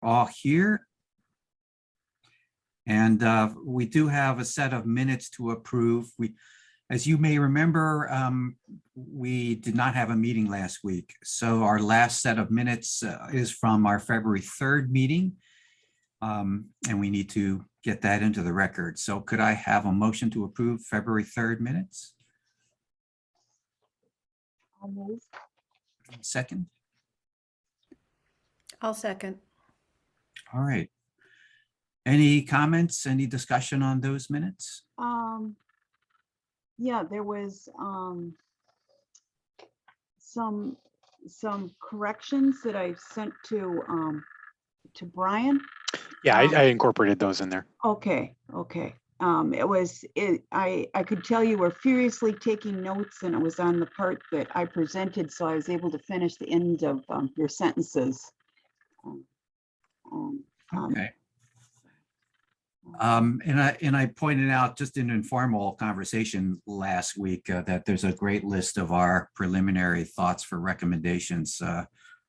all here. And we do have a set of minutes to approve. As you may remember, we did not have a meeting last week. So our last set of minutes is from our February 3rd meeting. And we need to get that into the record. So could I have a motion to approve February 3rd minutes? I'll move. Second? I'll second. All right. Any comments, any discussion on those minutes? Yeah, there was some corrections that I sent to Brian. Yeah, I incorporated those in there. Okay. I could tell you were furiously taking notes, and it was on the part that I presented, so I was able to finish the end of your sentences. Okay. And I pointed out just in informal conversation last week that there's a great list of our preliminary thoughts for recommendations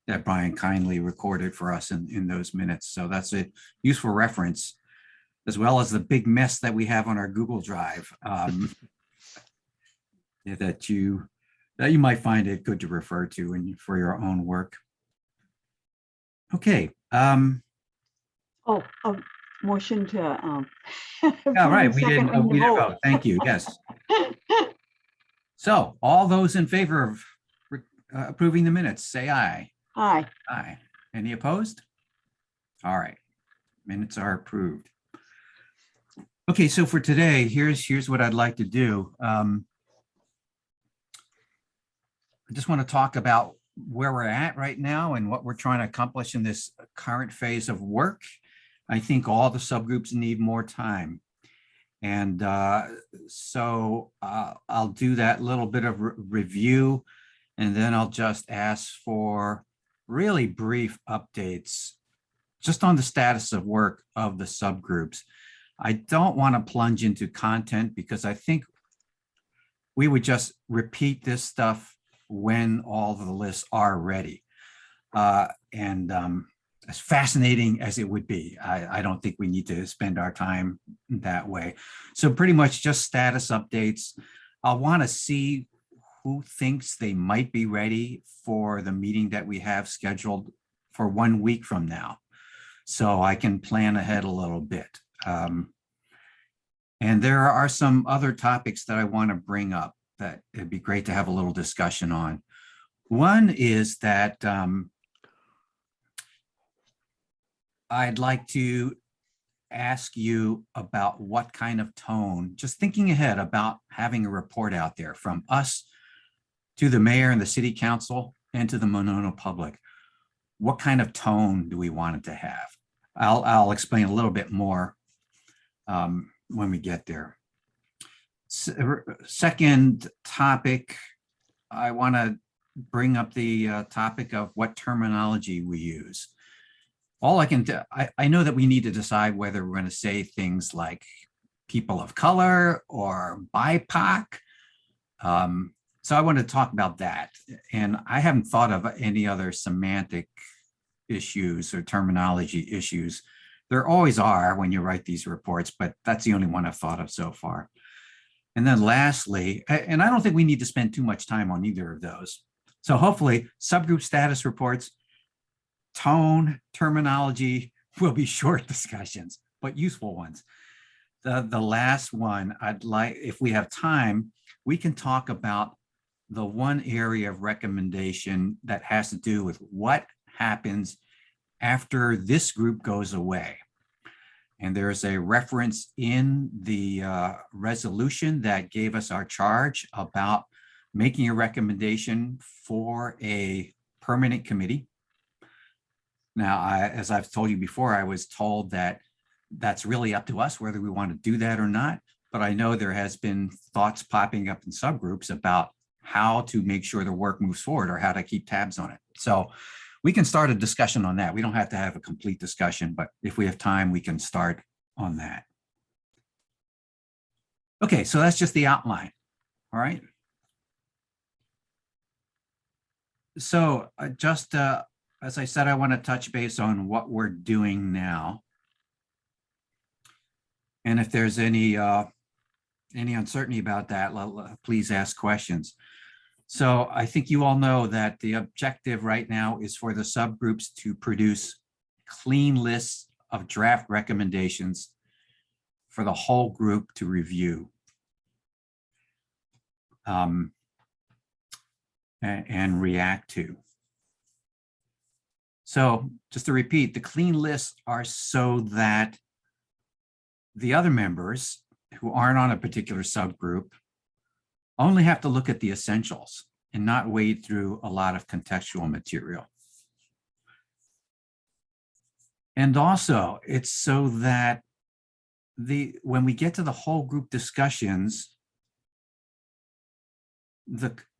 that Brian kindly recorded for us in those minutes. So that's a useful reference, as well as the big mess that we have on our Google Drive that you might find it good to refer to for your own work. Okay. Motion to. All right, we didn't vote. Thank you. Yes. So all those in favor of approving the minutes, say aye. Aye. Aye. Any opposed? All right, minutes are approved. Okay, so for today, here's what I'd like to do. I just want to talk about where we're at right now and what we're trying to accomplish in this current phase of work. I think all the subgroups need more time. And so I'll do that little bit of review, and then I'll just ask for really brief updates just on the status of work of the subgroups. I don't want to plunge into content because I think we would just repeat this stuff when all of the lists are ready. As fascinating as it would be, I don't think we need to spend our time that way. So pretty much just status updates. I'll want to see who thinks they might be ready for the meeting that we have scheduled for 1 week from now, so I can plan ahead a little bit. And there are some other topics that I want to bring up that it'd be great to have a little discussion on. One is that I'd like to ask you about what kind of tone, just thinking ahead about having a report out there from us to the mayor and the city council and to the Monona public. What kind of tone do we want it to have? I'll explain a little bit more when we get there. Second topic, I want to bring up the topic of what terminology we use. All I can do, I know that we need to decide whether we're going to say things like people of color or BIPOC. So I want to talk about that. And I haven't thought of any other semantic issues or terminology issues. There always are when you write these reports, but that's the only one I've thought of so far. And then lastly, and I don't think we need to spend too much time on either of those. So hopefully subgroup status reports, tone, terminology will be short discussions, but useful ones. The last one, I'd like, if we have time, we can talk about the one area of recommendation that has to do with what happens after this group goes away. And there's a reference in the resolution that gave us our charge about making a recommendation for a permanent committee. Now, as I've told you before, I was told that that's really up to us whether we want to do that or not. But I know there has been thoughts popping up in subgroups about how to make sure the work moves forward or how to keep tabs on it. So we can start a discussion on that. We don't have to have a complete discussion, but if we have time, we can start on that. Okay, so that's just the outline. All right. So just as I said, I want to touch base on what we're doing now. And if there's any uncertainty about that, please ask questions. So I think you all know that the objective right now is for the subgroups to produce clean lists of draft recommendations for the whole group to review. And react to. So just to repeat, the clean lists are so that the other members who aren't on a particular subgroup only have to look at the essentials and not wade through a lot of contextual material. And also it's so that when we get to the whole group discussions,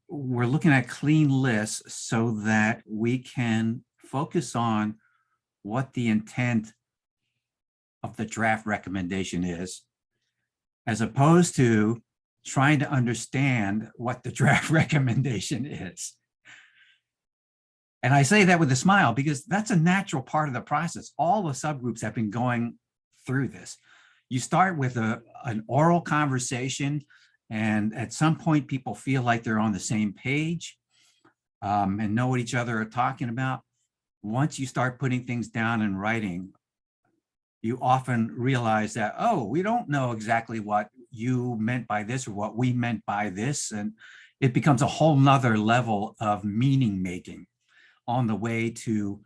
we're looking at clean lists so that we can focus on what the intent of the draft recommendation is, as opposed to trying to understand what the draft recommendation is. And I say that with a smile because that's a natural part of the process. All the subgroups have been going through this. You start with an oral conversation, and at some point people feel like they're on the same page and know what each other are talking about. Once you start putting things down in writing, you often realize that, oh, we don't know exactly what you meant by this or what we meant by this. And it becomes a whole nother level of meaning making on the way to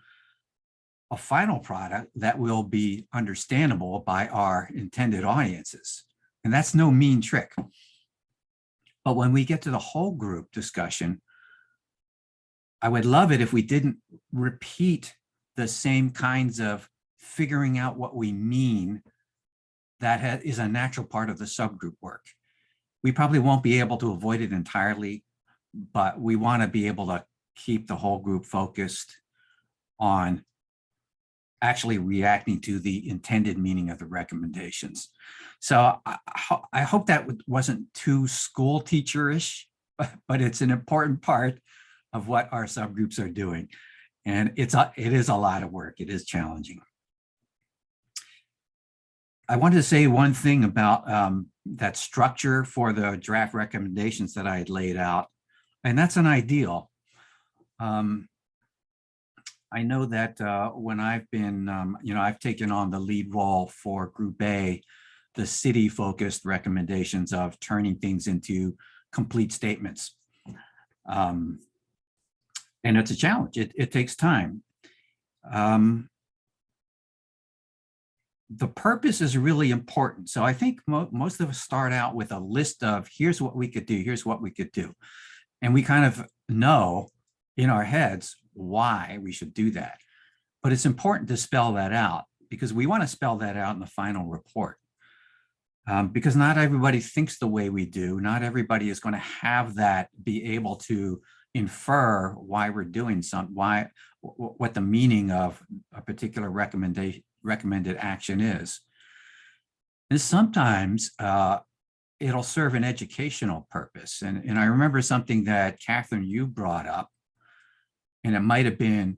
a final product that will be understandable by our intended audiences. And that's no mean trick. But when we get to the whole group discussion, I would love it if we didn't repeat the same kinds of figuring out what we mean that is a natural part of the subgroup work. We probably won't be able to avoid it entirely, but we want to be able to keep the whole group focused on actually reacting to the intended meaning of the recommendations. So I hope that wasn't too school teacherish, but it's an important part of what our subgroups are doing. And it is a lot of work. It is challenging. I wanted to say one thing about that structure for the draft recommendations that I had laid out, and that's an ideal. I know that when I've been, I've taken on the lead role for Group A, the city-focused recommendations of turning things into complete statements. And it's a challenge. It takes time. The purpose is really important. So I think most of us start out with a list of here's what we could do, here's what we could do. And we kind of know in our heads why we should do that. But it's important to spell that out because we want to spell that out in the final report. Because not everybody thinks the way we do. Not everybody is going to have that, be able to infer why we're doing something, what the meaning of a particular recommended action is. And sometimes it'll serve an educational purpose. And I remember something that Catherine, you brought up, and it might have been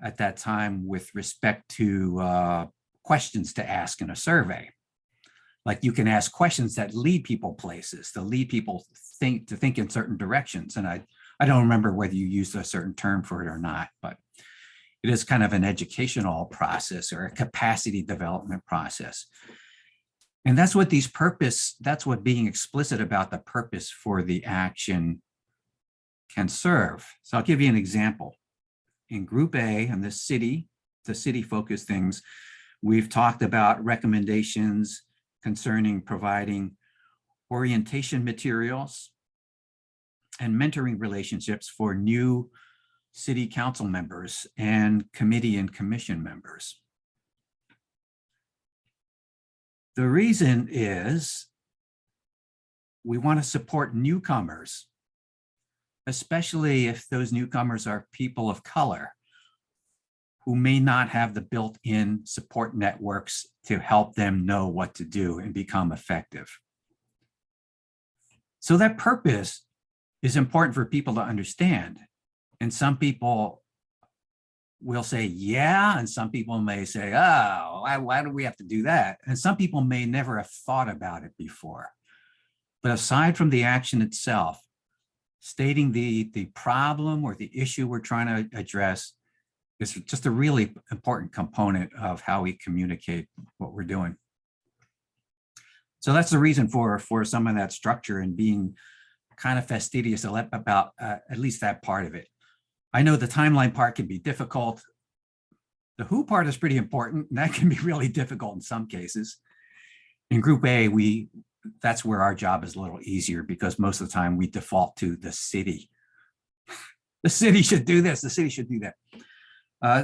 at that time with respect to questions to ask in a survey. Like you can ask questions that lead people places, to lead people to think in certain directions. And I don't remember whether you used a certain term for it or not, but it is kind of an educational process or a capacity development process. And that's what that's what being explicit about the purpose for the action can serve. So I'll give you an example. In Group A and the city-focused things, we've talked about recommendations concerning providing orientation materials and mentoring relationships for new city council members and committee and commission members. The reason is we want to support newcomers, especially if those newcomers are people of color who may not have the built-in support networks to help them know what to do and become effective. So that purpose is important for people to understand. And some people will say, yeah, and some people may say, oh, why do we have to do that? And some people may never have thought about it before. But aside from the action itself, stating the problem or the issue we're trying to address is just a really important component of how we communicate what we're doing. So that's the reason for some of that structure and being kind of fastidious about at least that part of it. I know the timeline part can be difficult. The who part is pretty important, and that can be really difficult in some cases. In Group A, that's where our job is a little easier because most of the time we default to the city. The city should do this, the city should do that.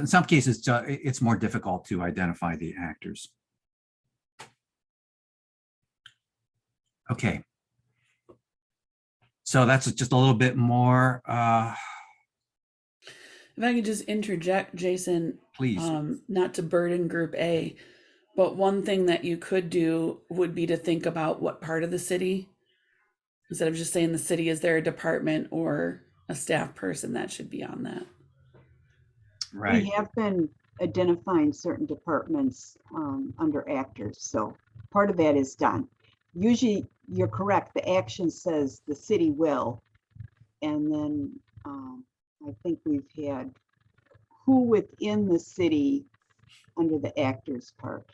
In some cases, it's more difficult to identify the actors. Okay. So that's just a little bit more. If I could just interject, Jason, Please. Not to burden Group A, but one thing that you could do would be to think about what part of the city, instead of just saying the city, is there a department or a staff person that should be on that? Right. We have been identifying certain departments under actors, so part of that is done. Usually, you're correct, the action says the city will, and then I think we've had who within the city under the actors part.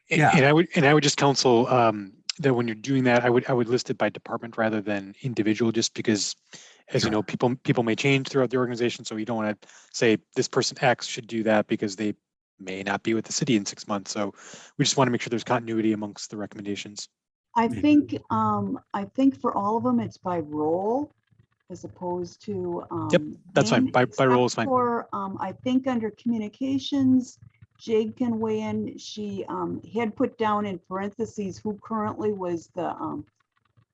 Yeah. And I would just counsel that when you're doing that, I would list it by department rather than individual, just because, as you know, people may change throughout the organization. So you don't want to say this person X should do that because they may not be with the city in 6 months. So we just want to make sure there's continuity amongst the recommendations. I think for all of them, it's by role as opposed to Yep, that's fine. By role is fine. For I think under communications, Jade can weigh in. She had put down in parentheses who currently was the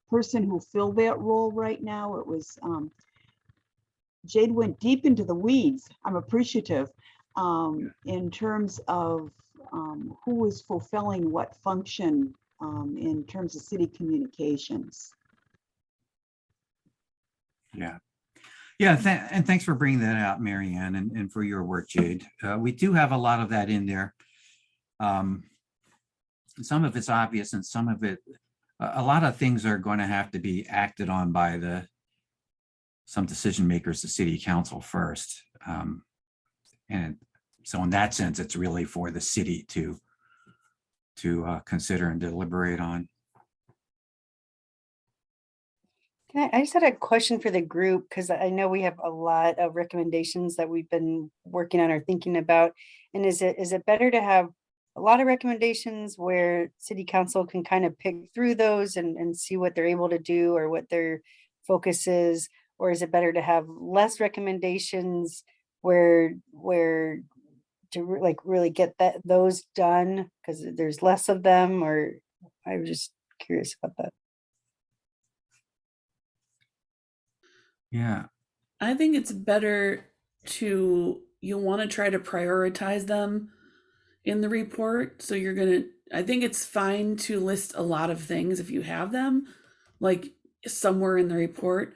person who filled that role right now. It was Jade went deep into the weeds. I'm appreciative in terms of who was fulfilling what function in terms of city communications. Yeah. Yeah, and thanks for bringing that out, Mary Ann, and for your work, Jade. We do have a lot of that in there. Some of it's obvious and some of it, a lot of things are going to have to be acted on by some decision makers, the city council first. And so in that sense, it's really for the city to consider and deliberate on. I just had a question for the group, because I know we have a lot of recommendations that we've been working on or thinking about. And is it better to have a lot of recommendations where city council can kind of pick through those and see what they're able to do or what their focus is? Or is it better to have less recommendations where to really get those done because there's less of them? Or I was just curious about that. Yeah. I think it's better you want to try to prioritize them in the report. So I think it's fine to list a lot of things if you have them, like somewhere in the report,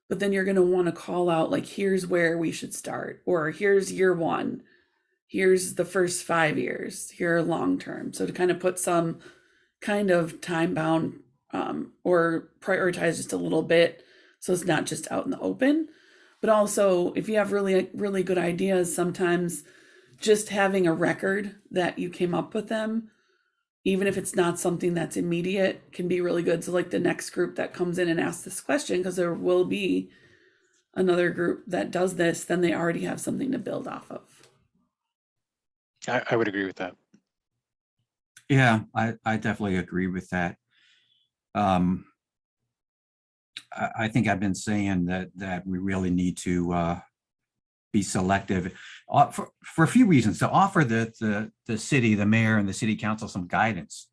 but then you're going to want to call out, like, here's where we should start, or here's year one, here's the first 5 years, here are long-term. So to kind of put some kind of time bound or prioritize just a little bit. So it's not just out in the open, but also if you have really, really good ideas, sometimes just having a record that you came up with them, even if it's not something that's immediate, can be really good. So like the next group that comes in and asks this question, because there will be another group that does this, then they already have something to build off of. I would agree with that. Yeah, I definitely agree with that. I think I've been saying that we really need to be selective for a few reasons, to offer the city, the mayor and the city council some guidance,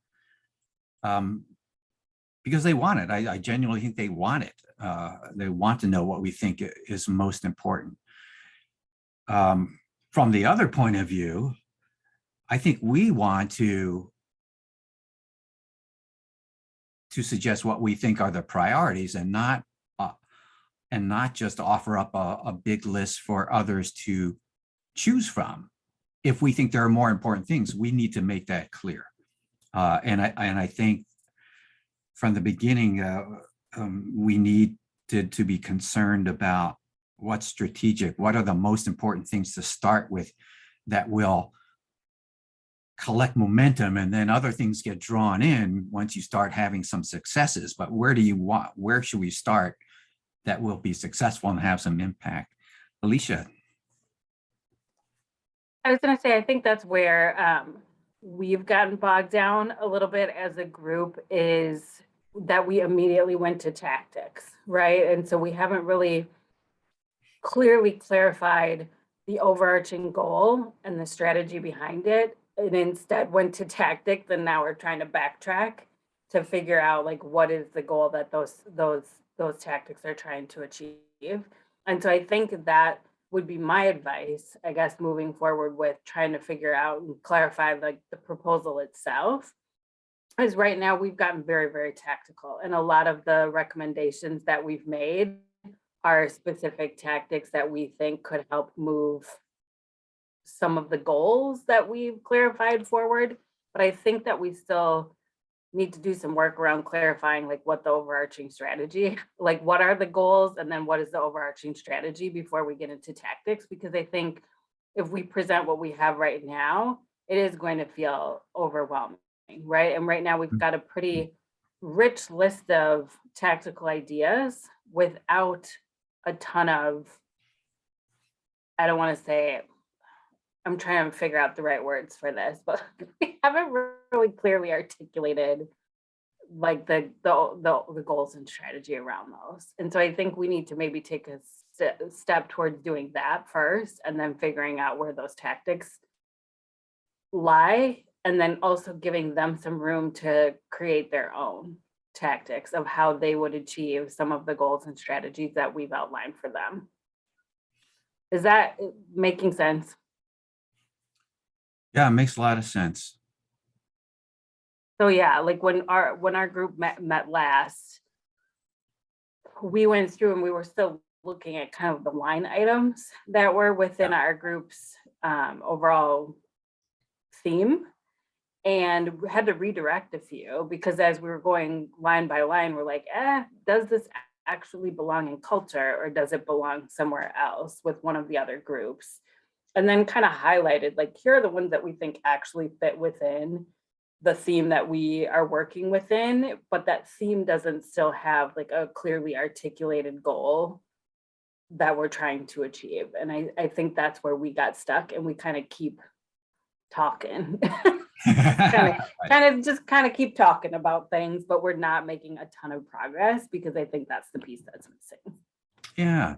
because they want it. I genuinely think they want it. They want to know what we think is most important. From the other point of view, I think we want to suggest what we think are the priorities and not and not just offer up a big list for others to choose from. If we think there are more important things, we need to make that clear. And I think from the beginning, we need to be concerned about what's strategic, what are the most important things to start with that will collect momentum, and then other things get drawn in once you start having some successes. But where should we start that will be successful and have some impact? Alicia. I was going to say, I think that's where we've gotten bogged down a little bit as a group, is that we immediately went to tactics, right? And so we haven't really clearly clarified the overarching goal and the strategy behind it, and instead went to tactics. And now we're trying to backtrack to figure out like what is the goal that those tactics are trying to achieve. And so I think that would be my advice, I guess, moving forward with trying to figure out and clarify like the proposal itself. Is right now we've gotten very, very tactical, and a lot of the recommendations that we've made are specific tactics that we think could help move some of the goals that we've clarified forward. But I think that we still need to do some work around clarifying like what the overarching strategy, like what are the goals, and then what is the overarching strategy before we get into tactics. Because I think if we present what we have right now, it is going to feel overwhelming, right? And right now we've got a pretty rich list of tactical ideas without a ton of, I don't want to say, I'm trying to figure out the right words for this, but we haven't really clearly articulated like the goals and strategy around those. And so I think we need to maybe take a step towards doing that first, and then figuring out where those tactics lie, and then also giving them some room to create their own tactics of how they would achieve some of the goals and strategies that we've outlined for them. Is that making sense? Yeah, it makes a lot of sense. So yeah, like when our group met last, we went through and we were still looking at kind of the line items that were within our group's overall theme, and we had to redirect a few, because as we were going line by line, we're like, does this actually belong in culture, or does it belong somewhere else with one of the other groups? And then kind of highlighted, like, here are the ones that we think actually fit within the theme that we are working within, but that theme doesn't still have like a clearly articulated goal that we're trying to achieve. And I think that's where we got stuck, and we kind of keep talking. kind of keep talking about things, but we're not making a ton of progress, because I think that's the piece that's missing. Yeah,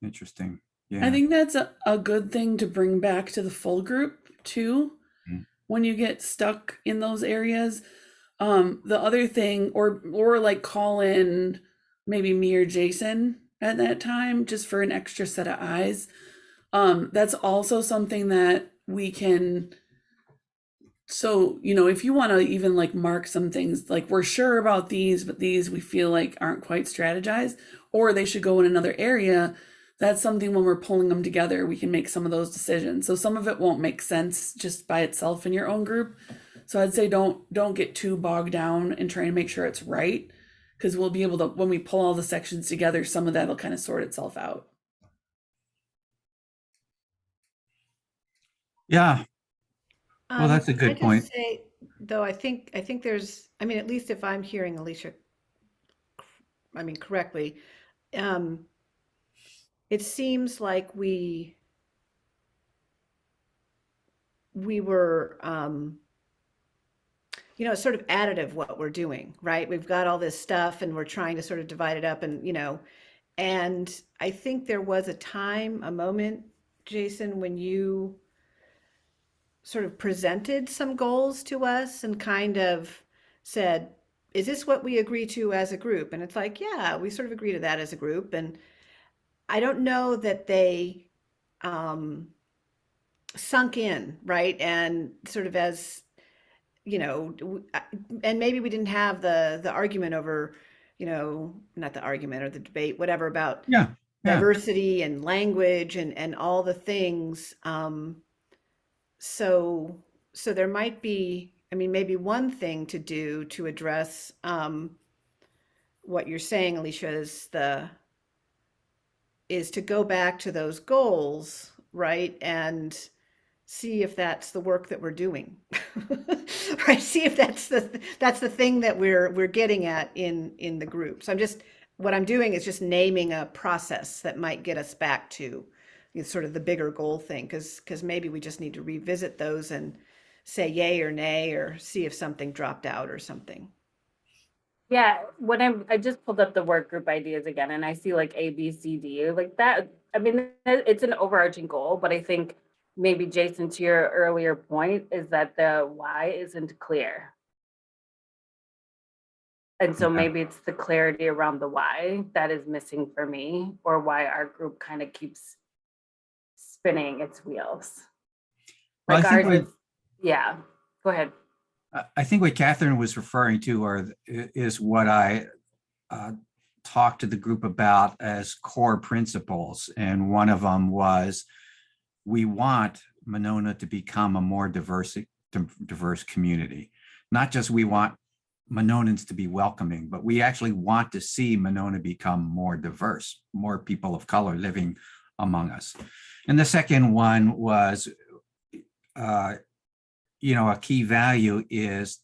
interesting. Yeah. I think that's a good thing to bring back to the full group too. Mm. When you get stuck in those areas. The other thing, or like call in maybe me or Jason at that time, just for an extra set of eyes. That's also something that we can. So, if you want to even like mark some things, like we're sure about these, but these we feel like aren't quite strategized, or they should go in another area. That's something when we're pulling them together, we can make some of those decisions. So some of it won't make sense just by itself in your own group. So I'd say don't get too bogged down and trying to make sure it's right, because we'll be able to, when we pull all the sections together, some of that'll kind of sort itself out. Yeah. Well, that's a good I point. just say, though, I think there's, I mean, at least if I'm hearing Alicia, correctly, it seems like we were, it's sort of additive what we're doing, right? We've got all this stuff and we're trying to sort of divide it up, and, and I think there was a moment, Jason, when you sort of presented some goals to us and kind of said, is this what we agree to as a group? And it's like, yeah, we sort of agree to that as a group. And I don't know that they sunk in, right? And sort of as, and maybe we didn't have the argument over, you know, not the argument or the debate, whatever, about Yeah, yeah. diversity and language and all the things. So there might be, I mean, maybe one thing to do to address what you're saying, Alicia, is to go back to those goals, right? And see if that's the work that we're doing. Right? See if that's the thing that we're getting at in the group. So what I'm doing is just naming a process that might get us back to, you know, sort of the bigger goal thing, because maybe we just need to revisit those and say yay or nay, or see if something dropped out or something. Yeah, when I just pulled up the work group ideas again, and I see like A, B, C, D, like that. I mean, it's an overarching goal, but I think maybe Jason, to your earlier point, is that the why isn't clear. And so Yeah. maybe it's the clarity around the why that is missing for me, or why our group kind of keeps spinning its wheels. Well, Like I think ours is, yeah, go ahead. I think what Catherine was referring to is what I talked to the group about as core principles. And one of them was, we want Monona to become a more diverse community. Not just we want Mononans to be welcoming, but we actually want to see Monona become more diverse, more people of color living among us. And the second one was, you know, a key value is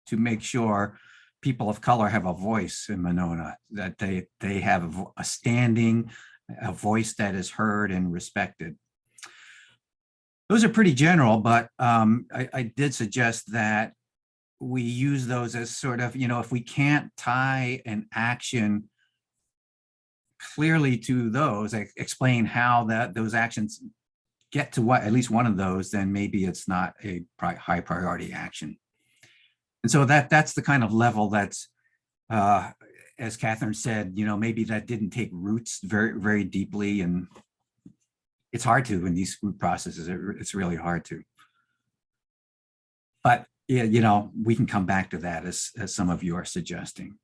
to make sure people of color have a voice in Monona, that they have a standing, a voice that is heard and respected. Those are pretty general, but I did suggest that we use those as sort of, you know, if we can't tie an action clearly to those, explain how those actions get to what, at least one of those, then maybe it's not a high priority action. And so that's the kind of level that's, as Catherine said, you know, maybe that didn't take roots very, very deeply. And it's hard to in these group processes. It's really hard to. But yeah, you know, we can come back to that as some of you are suggesting.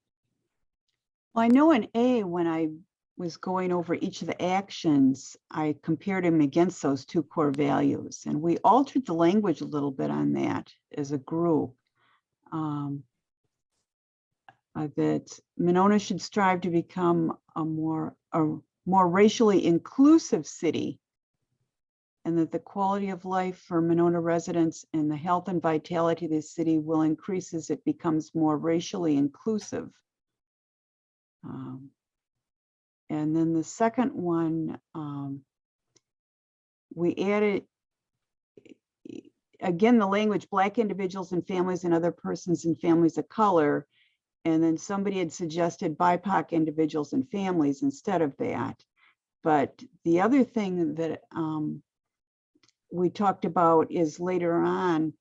Well, I know in A, when I was going over each of the actions, I compared them against those two core values, and we altered the language a little bit on that as a group. That Monona should strive to become a more racially inclusive city, and that the quality of life for Monona residents and the health and vitality of the city will increase as it becomes more racially inclusive. And then the second one, we added, again, the language, Black individuals and families and other persons and families of color. And then somebody had suggested BIPOC individuals and families instead of that. But the other thing that we talked about is later on.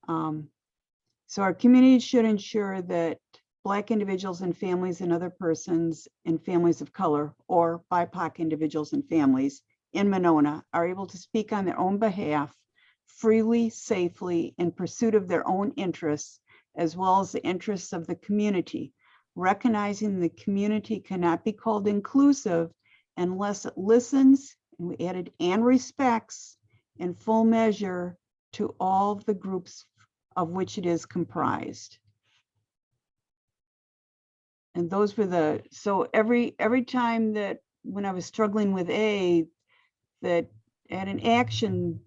So our community should ensure that Black individuals and families and other persons and families of color, or BIPOC individuals and families in Monona, are able to speak on their own behalf freely, safely, in pursuit of their own interests, as well as the interests of the community, recognizing the community cannot be called inclusive unless it listens, and we added, and respects in full measure to all the groups of which it is comprised. And those were so every time that when I was struggling with A, that at an action,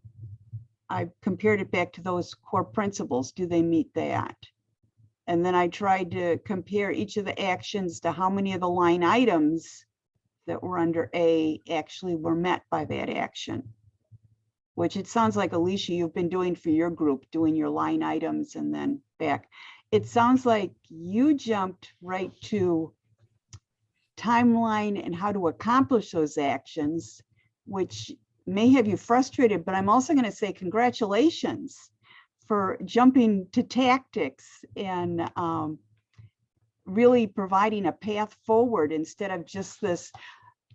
I compared it back to those core principles. Do they meet that? And then I tried to compare each of the actions to how many of the line items that were under A actually were met by that action, which it sounds like, Alicia, you've been doing for your group, doing your line items and then back. It sounds like you jumped right to timeline and how to accomplish those actions, which may have you frustrated, but I'm also going to say congratulations for jumping to tactics and really providing a path forward instead of just this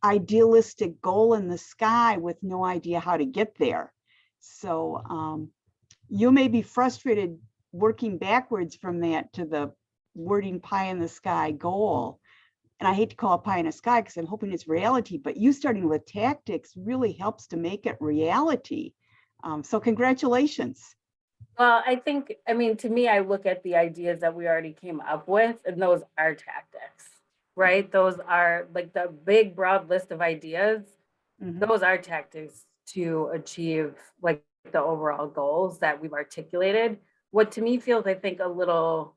idealistic goal in the sky with no idea how to get there. So you may be frustrated working backwards from that to the wording pie in the sky goal, and I hate to call it pie in the sky because I'm hoping it's reality, but you starting with tactics really helps to make it reality. So congratulations. Well, I mean, to me, I look at the ideas that we already came up with, and those are tactics, right? Those are like the big, broad list of ideas. Mhm. Those are tactics to achieve like the overall goals that we've articulated. What to me feels, I think, a little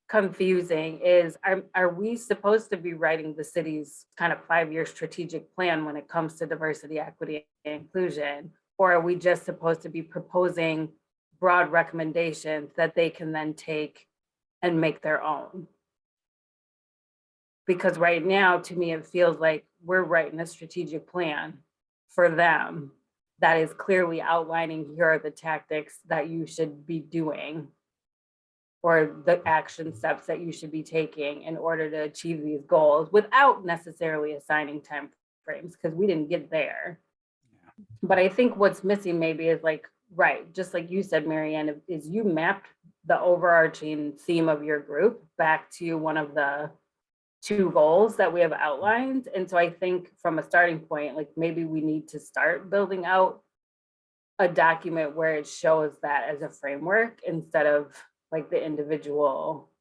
confusing is are we supposed to be writing the city's kind of 5-year strategic plan when it comes to diversity, equity, and inclusion? Or are we just supposed to be proposing broad recommendations that they can then take and make their own? Because right now, to me, it feels like we're writing a strategic plan for them that is clearly outlining here are the tactics that you should be doing or the action steps that you should be taking in order to achieve these goals without necessarily assigning time frames, because we didn't get there. But I think what's missing maybe is like, right, just like you said, Marianne, is you mapped the overarching theme of your group back to one of the 2 goals that we have outlined. And so I think from a starting point, like maybe we need to start building out a document where it shows that as a framework instead of like the individual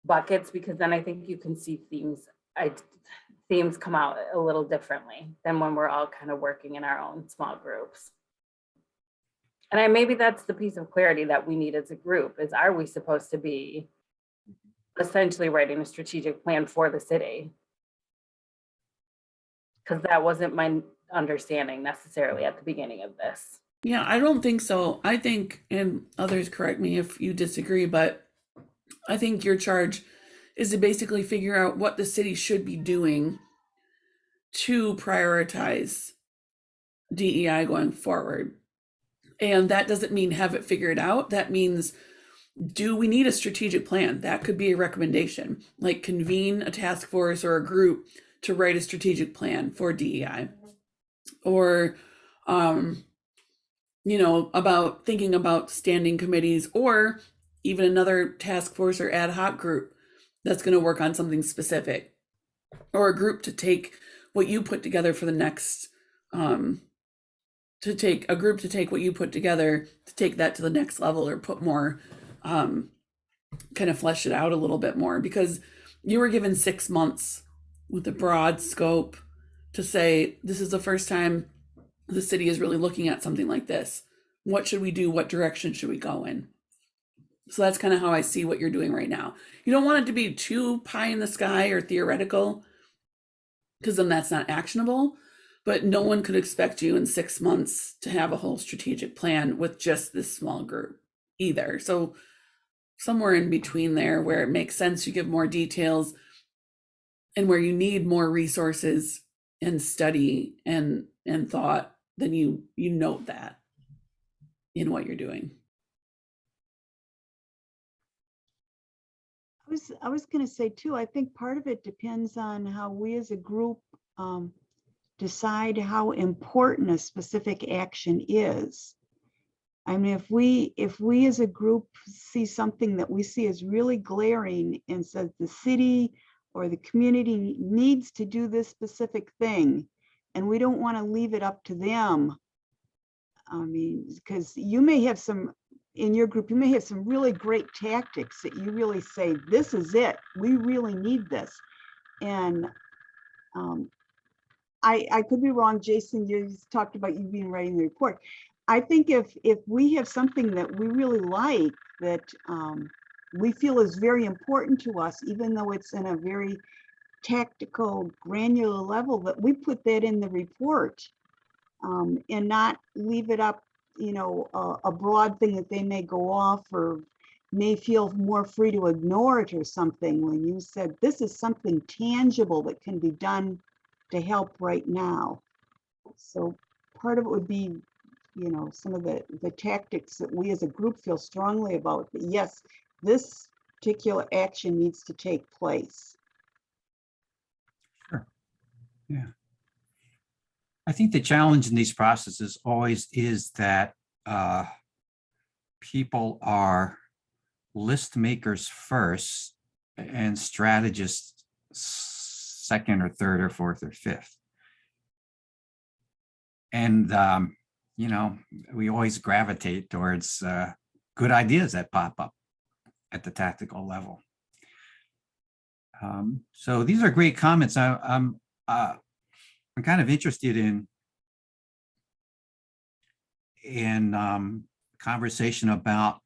buckets, because then I think you can see themes come out a little differently than when we're all kind of working in our own small groups. And maybe that's the piece of clarity that we need as a group is, are we supposed to be essentially writing a strategic plan for the city? Because that wasn't my understanding necessarily at the beginning of this. Yeah, I don't think so. I think, and others correct me if you disagree, but I think your charge is to basically figure out what the city should be doing to prioritize DEI going forward. And that doesn't mean have it figured out. That means, do we need a strategic plan? That could be a recommendation, like convene a task force or a group to write a strategic plan for DEI. Or, about thinking about standing committees, or even another task force or ad hoc group that's going to work on something specific, or a group to take what you put together for the next, to take what you put together to take that to the next level, or put more, kind of flesh it out a little bit more, because you were given 6 months with a broad scope to say, this is the first time the city is really looking at something like this. What should we do? What direction should we go in? So that's kind of how I see what you're doing right now. You don't want it to be too pie in the sky or theoretical, because then that's not actionable. But no one could expect you in 6 months to have a whole strategic plan with just this small group either. So somewhere in between there, where it makes sense, you give more details, and where you need more resources and study and thought, then you note that in what you're doing. I was going to say too, I think part of it depends on how we as a group decide how important a specific action is. I mean, if we as a group see something that we see as really glaring and says the city or the community needs to do this specific thing, and we don't want to leave it up to them. I mean, because you may have some, in your group, you may have some really great tactics that you really say, this is it, we really need this. And I could be wrong, Jason, you talked about you being writing the report. I think if we have something that we really like, that we feel is very important to us, even though it's in a very tactical, granular level, that we put that in the report and not leave it up, a broad thing that they may go off or may feel more free to ignore it or something. When you said this is something tangible that can be done to help right now. So part of it would be, some of the tactics that we as a group feel strongly about, that yes, this particular action needs to take place. Sure. Yeah. I think the challenge in these processes always is that people are list makers first and strategists second or third or fourth or fifth. And, you know, we always gravitate towards good ideas that pop up at the tactical level. So these are great comments. I'm kind of interested in conversation about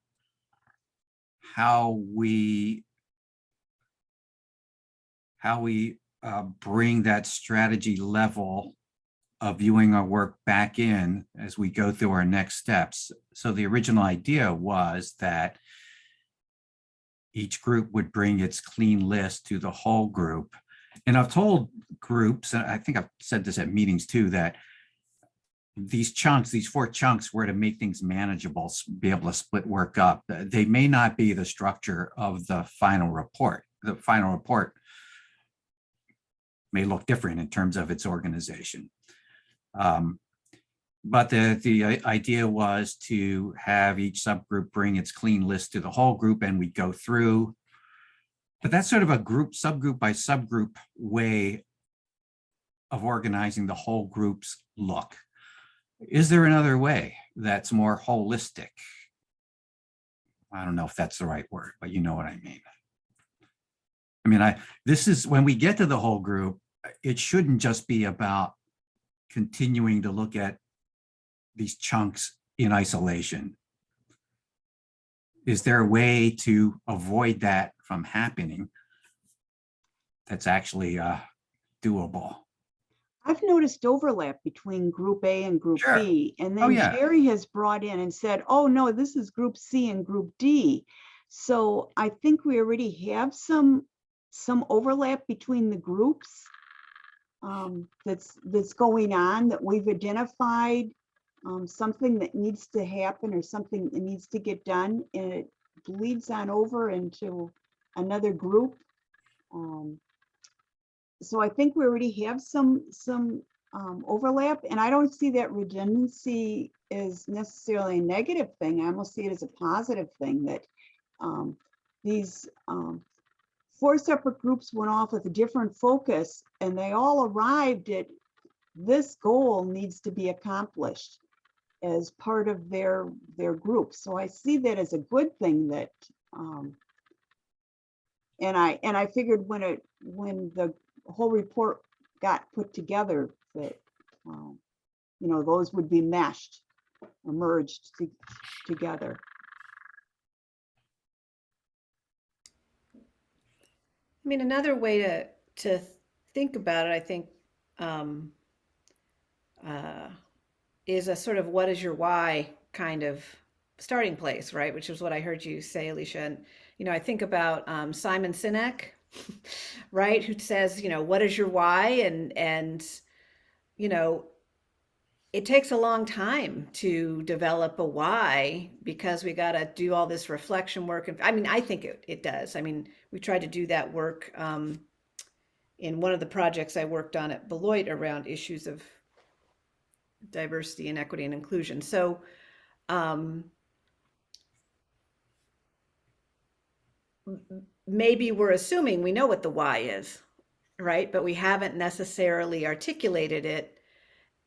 how we bring that strategy level of viewing our work back in as we go through our next steps. So the original idea was that each group would bring its clean list to the whole group. And I've told groups, and I think I've said this at meetings too, that these chunks, these 4 chunks, were to make things manageable, be able to split work up. They may not be the structure of the final report. The final report may look different in terms of its organization. But the idea was to have each subgroup bring its clean list to the whole group, and we go through. But that's sort of a subgroup by subgroup way of organizing the whole group's look. Is there another way that's more holistic? I don't know if that's the right word, but you know what I mean. I mean, this is when we get to the whole group, it shouldn't just be about continuing to look at these chunks in isolation. Is there a way to avoid that from happening that's actually doable? I've noticed overlap between Group A and Group Sure. B. And Oh, then yeah. Jerry has brought in and said, oh, no, this is Group C and Group D. So I think we already have some overlap between the groups that's going on, that we've identified something that needs to happen or something that needs to get done, and it bleeds on over into another group. So I think we already have some overlap, and I don't see that redundancy as necessarily a negative thing. I almost see it as a positive thing, that these 4 separate groups went off with a different focus, and they all arrived at this goal needs to be accomplished as part of their group. So I see that as a good thing, that and I figured when the whole report got put together, that you know, those would be meshed or merged together. I mean, another way to think about it, I think, is a sort of what is your why kind of starting place, right? Which is what I heard you say, Alicia. And, you know, I think about Simon Sinek, right? Who says, you know, what is your why? And, you know, it takes a long time to develop a why, because we got to do all this reflection work. And I mean, I think it does. I mean, we tried to do that work in one of the projects I worked on at Beloit around issues of diversity and equity and inclusion. So maybe we're assuming we know what the why is, right? But we haven't necessarily articulated it.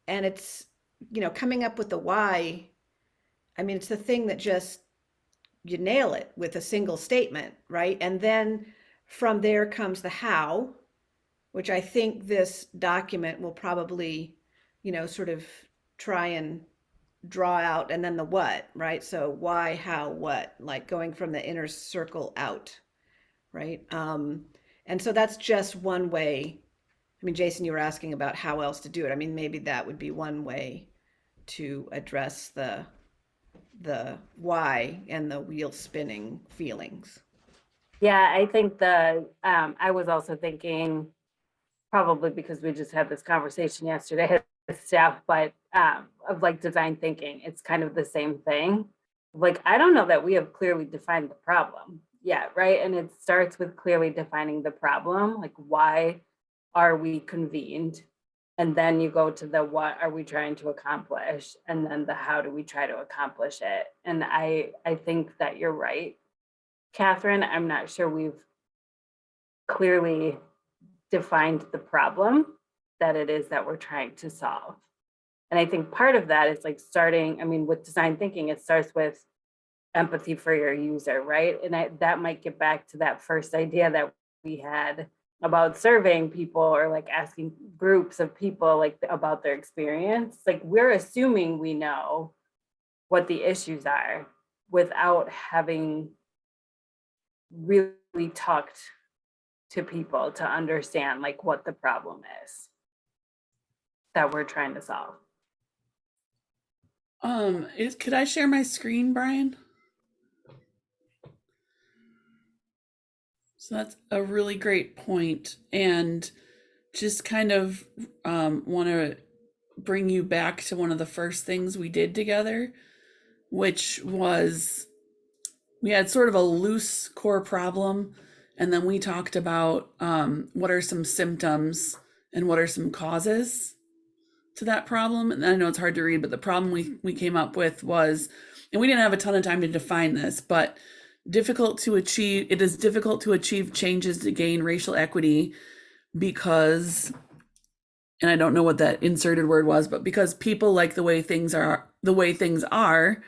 And it's, you know, coming up with the why, I mean, it's the thing that just, you nail it with a single statement, right? And then from there comes the how, which I think this document will probably, you know, sort of try and draw out, and then the what, right? So why, how, what, like going from the inner circle out, right? And so that's just one way. I mean, Jason, you were asking about how else to do it. I mean, maybe that would be one way to address the why and the wheel spinning feelings. Yeah, I think I was also thinking, probably because we just had this conversation yesterday with staff, but of like design thinking, it's kind of the same thing. Like, I don't know that we have clearly defined the problem yet, right? And it starts with clearly defining the problem, like why are we convened? And then you go to the what are we trying to accomplish? And then the how do we try to accomplish it? And I think that you're right, Catherine. I'm not sure we've clearly defined the problem that it is that we're trying to solve. And I think part of that is like starting, I mean, with design thinking, it starts with empathy for your user, right? And that might get back to that first idea that we had about surveying people or like asking groups of people like about their experience. Like we're assuming we know what the issues are without having really talked to people to understand like what the problem is that we're trying to solve. Could I share my screen, Brian? So that's a really great point, and just kind of want to bring you back to one of the first things we did together, which was we had sort of a loose core problem, and then we talked about what are some symptoms and what are some causes to that problem. And I know it's hard to read, but the problem we came up with was, and we didn't have a ton of time to define this, but it is difficult to achieve changes to gain racial equity because, and I don't know what that inserted word was, but because people like the way things are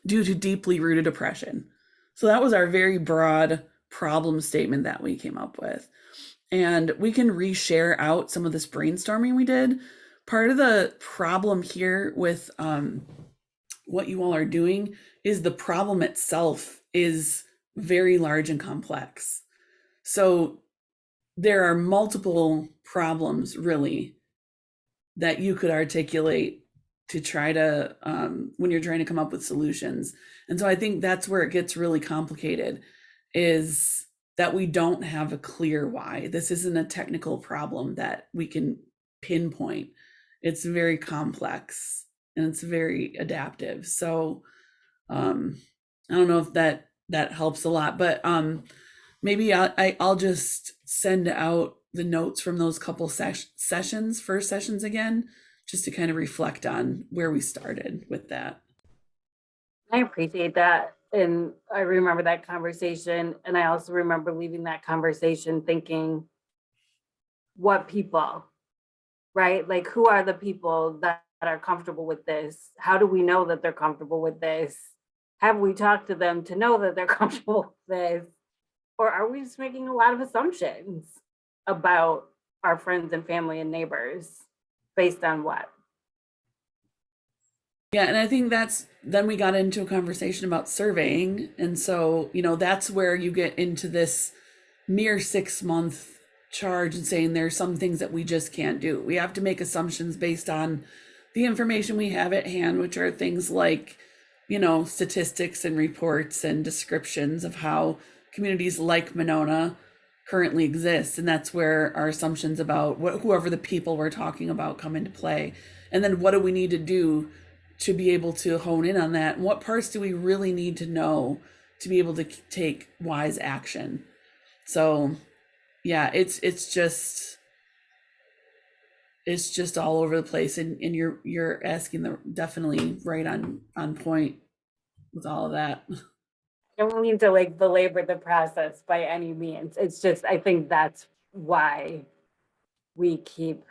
due to deeply rooted oppression. So that was our very broad problem statement that we came up with. And we can reshare out some of this brainstorming we did. Part of the problem here with what you all are doing is the problem itself is very large and complex. So there are multiple problems really that you could articulate to try to when you're trying to come up with solutions. And so I think that's where it gets really complicated, is that we don't have a clear why. This isn't a technical problem that we can pinpoint. It's very complex and it's very adaptive. So I don't know if that helps a lot, but maybe I'll just send out the notes from those couple first sessions again, just to kind of reflect on where we started with that. I appreciate that. And I remember that conversation. And I also remember leaving that conversation thinking, what people, right? Like, who are the people that are comfortable with this? How do we know that they're comfortable with this? Have we talked to them to know that they're comfortable with this? Or are we just making a lot of assumptions about our friends and family and neighbors based on what? Yeah, and I think then we got into a conversation about surveying. And so, that's where you get into this mere 6-month charge and saying there's some things that we just can't do. We have to make assumptions based on the information we have at hand, which are things like, statistics and reports and descriptions of how communities like Monona currently exist. And that's where our assumptions about whoever the people we're talking about come into play. And then what do we need to do to be able to hone in on that? And what parts do we really need to know to be able to take wise action? So yeah, it's just all over the place, and you're asking definitely right on point with all of that. I don't mean to like belabor the process by any means. It's just, I think that's why we keep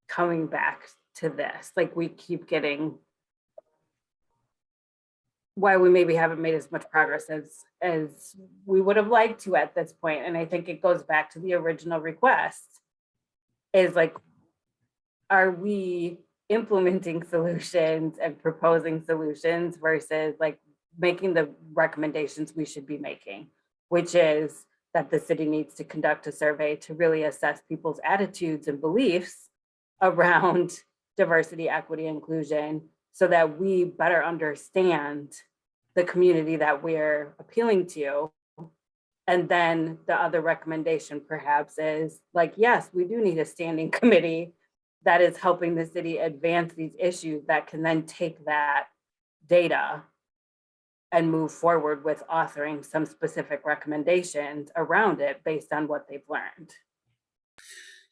coming back to this. Like we keep getting, why we maybe haven't made as much progress as we would have liked to at this point. And I think it goes back to the original request, is like, are we implementing solutions and proposing solutions versus like making the recommendations we should be making, which is that the city needs to conduct a survey to really assess people's attitudes and beliefs around diversity, equity, inclusion, so that we better understand the community that we're appealing to. And then the other recommendation perhaps is like, yes, we do need a standing committee that is helping the city advance these issues that can then take that data and move forward with authoring some specific recommendations around it based on what they've learned.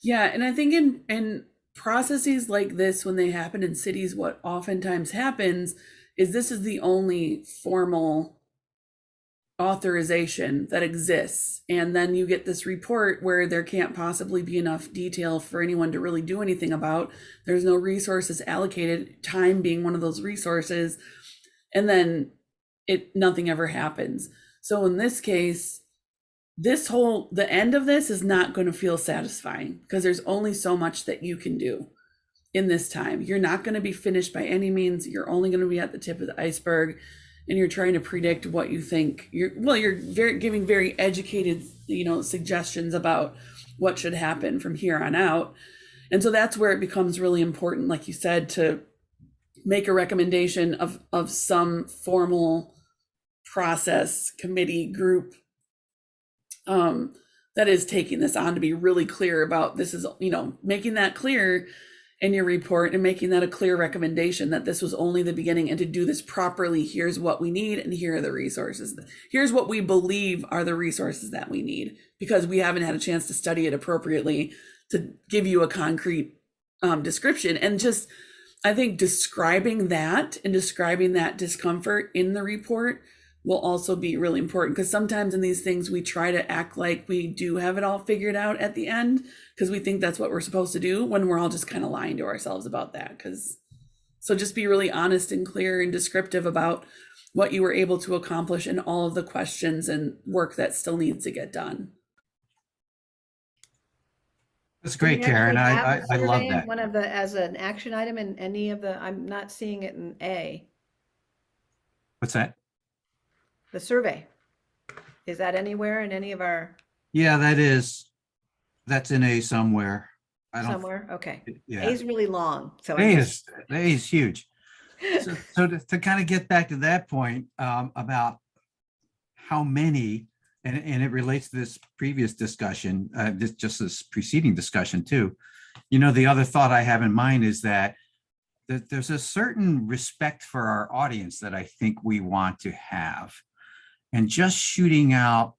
Yeah, and I think in processes like this, when they happen in cities, what oftentimes happens is this is the only formal authorization that exists. And then you get this report where there can't possibly be enough detail for anyone to really do anything about. There's no resources allocated, time being one of those resources. And then nothing ever happens. So in this case, the end of this is not going to feel satisfying because there's only so much that you can do in this time. You're not going to be finished by any means. You're only going to be at the tip of the iceberg, and you're trying to predict what you think. You're giving very educated, suggestions about what should happen from here on out. And so that's where it becomes really important, like you said, to make a recommendation of some formal process, committee, group, that is taking this on to be really clear about this is, making that clear in your report and making that a clear recommendation that this was only the beginning, and to do this properly, here's what we need and here are the resources. Here's what we believe are the resources that we need, because we haven't had a chance to study it appropriately to give you a concrete description. And just, I think describing that and describing that discomfort in the report will also be really important, because sometimes in these things we try to act like we do have it all figured out at the end because we think that's what we're supposed to do, when we're all just kind of lying to ourselves about that. So just be really honest and clear and descriptive about what you were able to accomplish and all of the questions and work that still needs to get done. That's Do we great, Karen. actually have a I love survey, that. one of the, as an action item in any of the, I'm not seeing it in A, What's that? the survey. Is that anywhere in any of our, Yeah, that's in A somewhere. I don't, somewhere? Okay. A yeah. is really long, so A I'm is huge. So to kind of get back to that point, about how many, and it relates to this previous discussion, this preceding discussion too. The other thought I have in mind is that there's a certain respect for our audience that I think we want to have. And just shooting out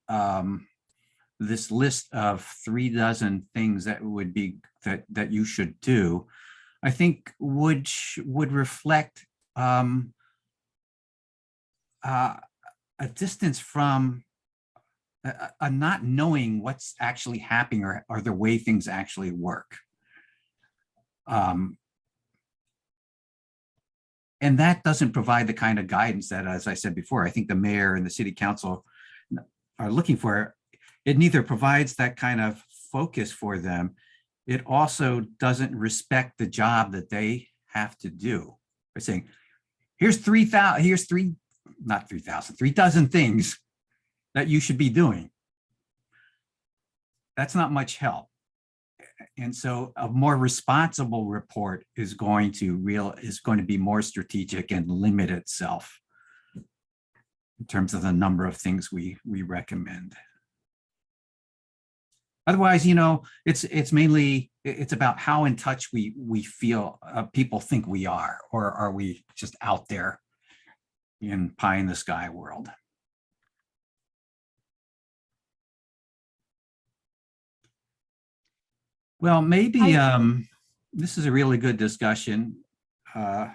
this list of 36 things that would be that you should do, I think would reflect a distance from a not knowing what's actually happening or the way things actually work. And that doesn't provide the kind of guidance that, as I said before, I think the mayor and the city council are looking for. It neither provides that kind of focus for them. It also doesn't respect the job that they have to do. By saying, here's 3,000 things that you should be doing. That's not much help. And so a more responsible report is going to be more strategic and limit itself in terms of the number of things we recommend. Otherwise, it's about how in touch we feel people think we are, or are we just out there in pie in the sky world? Well, maybe this is a really good discussion. I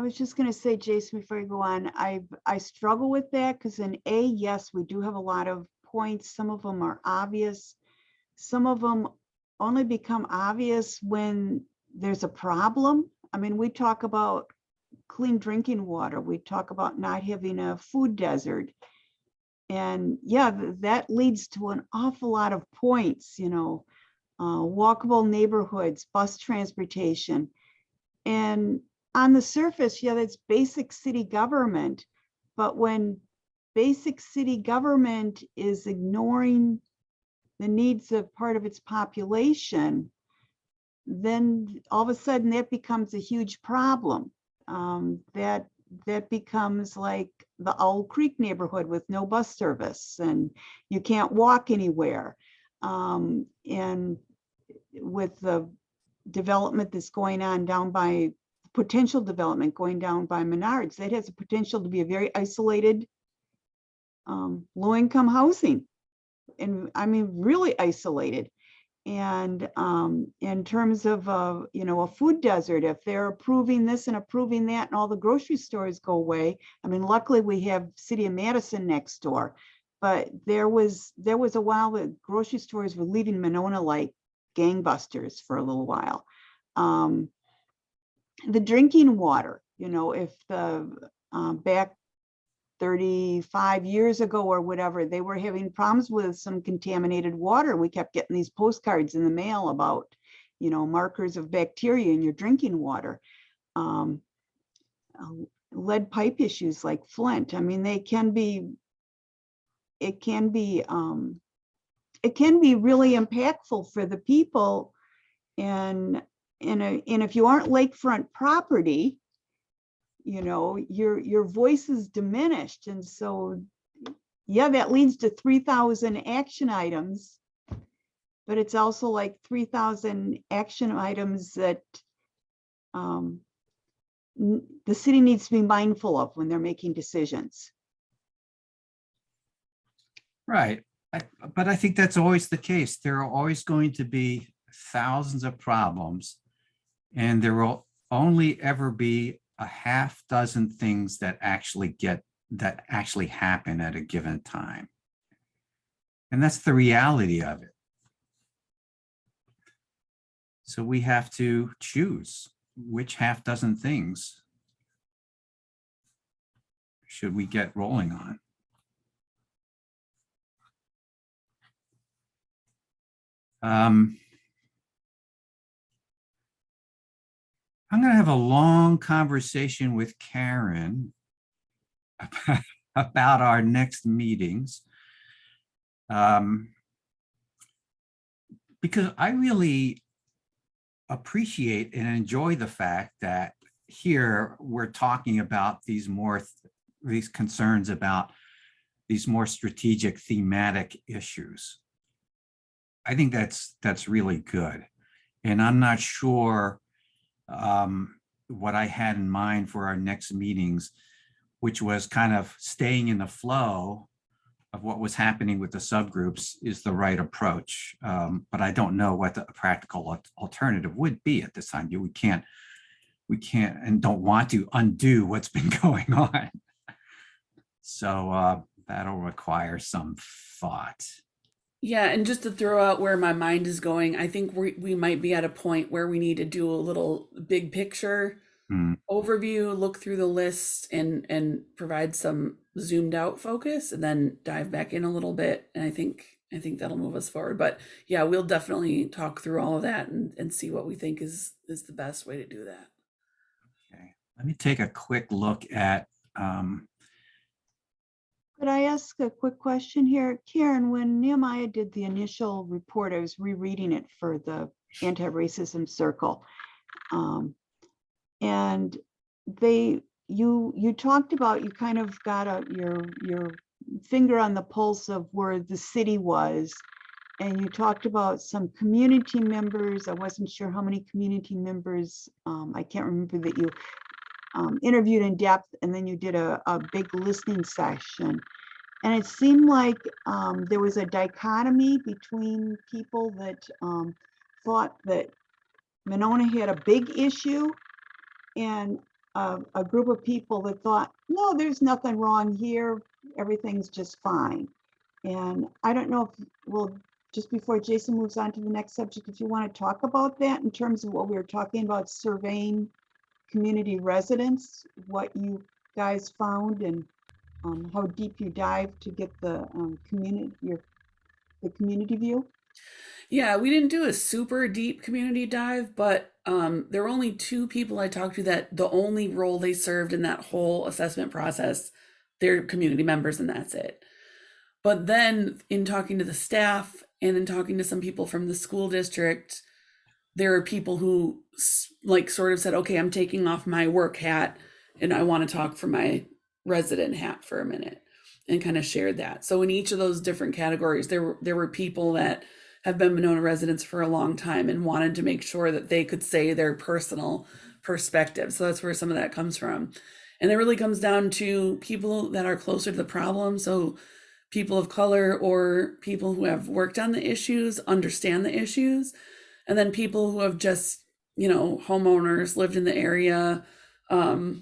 was just going to say, Jason, before you go on, I struggle with that because in A, yes, we do have a lot of points. Some of them are obvious. Some of them only become obvious when there's a problem. I mean, we talk about clean drinking water. We talk about not having a food desert. And yeah, that leads to an awful lot of points, walkable neighborhoods, bus transportation. And on the surface, yeah, that's basic city government. But when basic city government is ignoring the needs of part of its population, then all of a sudden that becomes a huge problem. That becomes like the Owl Creek neighborhood with no bus service and you can't walk anywhere. And with the development that's going on potential development going down by Menards, that has the potential to be a very isolated low-income housing. And I mean, really isolated. And in terms of, you know, a food desert, if they're approving this and approving that and all the grocery stores go away, I mean, luckily we have City of Madison next door. But there was a while that grocery stores were leaving Monona like gangbusters for a little while. The drinking water, you know, if the back 35 years ago or whatever, they were having problems with some contaminated water. We kept getting these postcards in the mail about, you know, markers of bacteria in your drinking water. Lead pipe issues like Flint. I mean, it can be really impactful for the people. And if you aren't lakefront property, you know, your voice is diminished. And so, yeah, that leads to 3,000 action items, but it's also like 3,000 action items that the city needs to be mindful of when they're making decisions. Right. But I think that's always the case. There are always going to be thousands of problems, and there will only ever be a half dozen things that actually happen at a given time. And that's the reality of it. So we have to choose which half dozen things should we get rolling on. I'm going to have a long conversation with Karen about our next meetings, because I really appreciate and enjoy the fact that here we're talking about these concerns about these more strategic thematic issues. I think that's really good. And I'm not sure what I had in mind for our next meetings, which was kind of staying in the flow of what was happening with the subgroups, is the right approach. But I don't know what the practical alternative would be at this time. We can't and don't want to undo what's been going on. So that'll require some thought. Yeah, and just to throw out where my mind is going, I think we might be at a point where we need to do a little big picture overview, look through the list and provide some zoomed out focus, and then dive back in a little bit. And I think that'll move us forward. But yeah, we'll definitely talk through all of that and see what we think is the best way to do that. Okay, let me take a quick look at Could I ask a quick question here? Karen, when Nehemiah did the initial report, I was rereading it for the anti-racism circle. And you talked about, you kind of got your finger on the pulse of where the city was. And you talked about some community members. I wasn't sure how many community members, I can't remember, that you interviewed in depth, and then you did a big listening session. And it seemed like there was a dichotomy between people that thought that Monona had a big issue, and a group of people that thought, no, there's nothing wrong here, everything's just fine. And I don't know if, well, just before Jason moves on to the next subject, if you want to talk about that in terms of what we were talking about, surveying community residents, what you guys found, and how deep you dive to get the community view. Yeah, we didn't do a super deep community dive, but there were only 2 people I talked to that the only role they served in that whole assessment process, they're community members, and that's it. But then in talking to the staff and in talking to some people from the school district, there are people who like sort of said, okay, I'm taking off my work hat and I want to talk from my resident hat for a minute, and kind of shared that. So in each of those different categories, there were people that have been Monona residents for a long time and wanted to make sure that they could say their personal perspective. So that's where some of that comes from. And it really comes down to people that are closer to the problem. So people of color or people who have worked on the issues, understand the issues, and then people who have just, homeowners lived in the area. I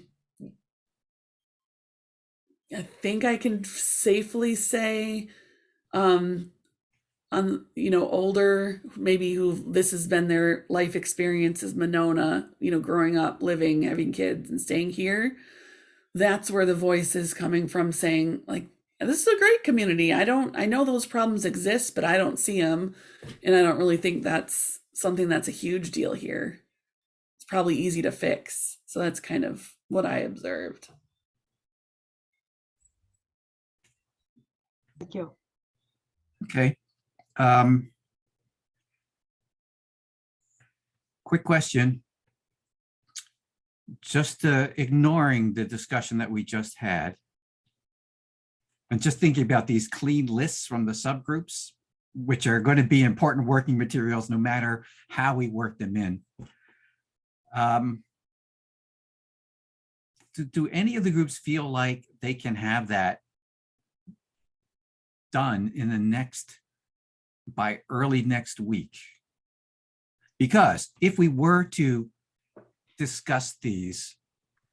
think I can safely say, older, maybe who this has been their life experience is Monona, growing up, living, having kids and staying here. That's where the voice is coming from, saying like, this is a great community. I know those problems exist, but I don't see them. And I don't really think that's something that's a huge deal here. It's probably easy to fix. So that's kind of what I observed. Thank you. Okay. Quick question. Just ignoring the discussion that we just had, and just thinking about these clean lists from the subgroups, which are going to be important working materials no matter how we work them in. Do any of the groups feel like they can have that done by early next week? Because if we were to discuss these,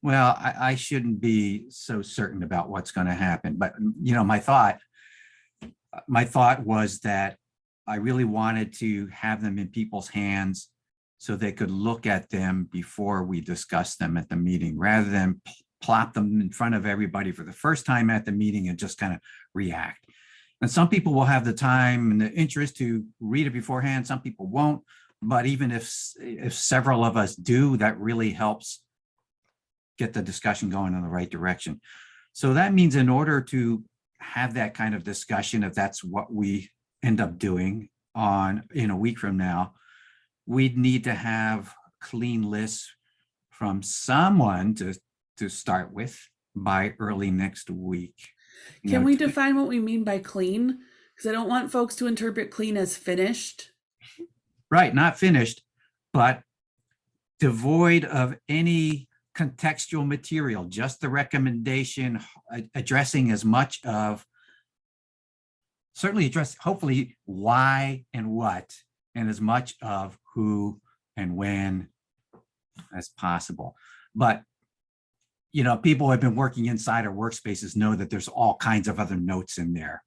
well, I shouldn't be so certain about what's going to happen. But, my thought was that I really wanted to have them in people's hands so they could look at them before we discuss them at the meeting, rather than plop them in front of everybody for the first time at the meeting and just kind of react. And some people will have the time and the interest to read it beforehand. Some people won't. But even if several of us do, that really helps get the discussion going in the right direction. So that means in order to have that kind of discussion, if that's what we end up doing in a week from now, we'd need to have clean lists from someone to start with by early next week. Can we define what we mean by clean? Because I don't want folks to interpret clean as finished. Right, not finished, but devoid of any contextual material, just the recommendation addressing as much of, hopefully why and what, and as much of who and when as possible. But, people who have been working inside our workspaces know that there's all kinds of other notes in there.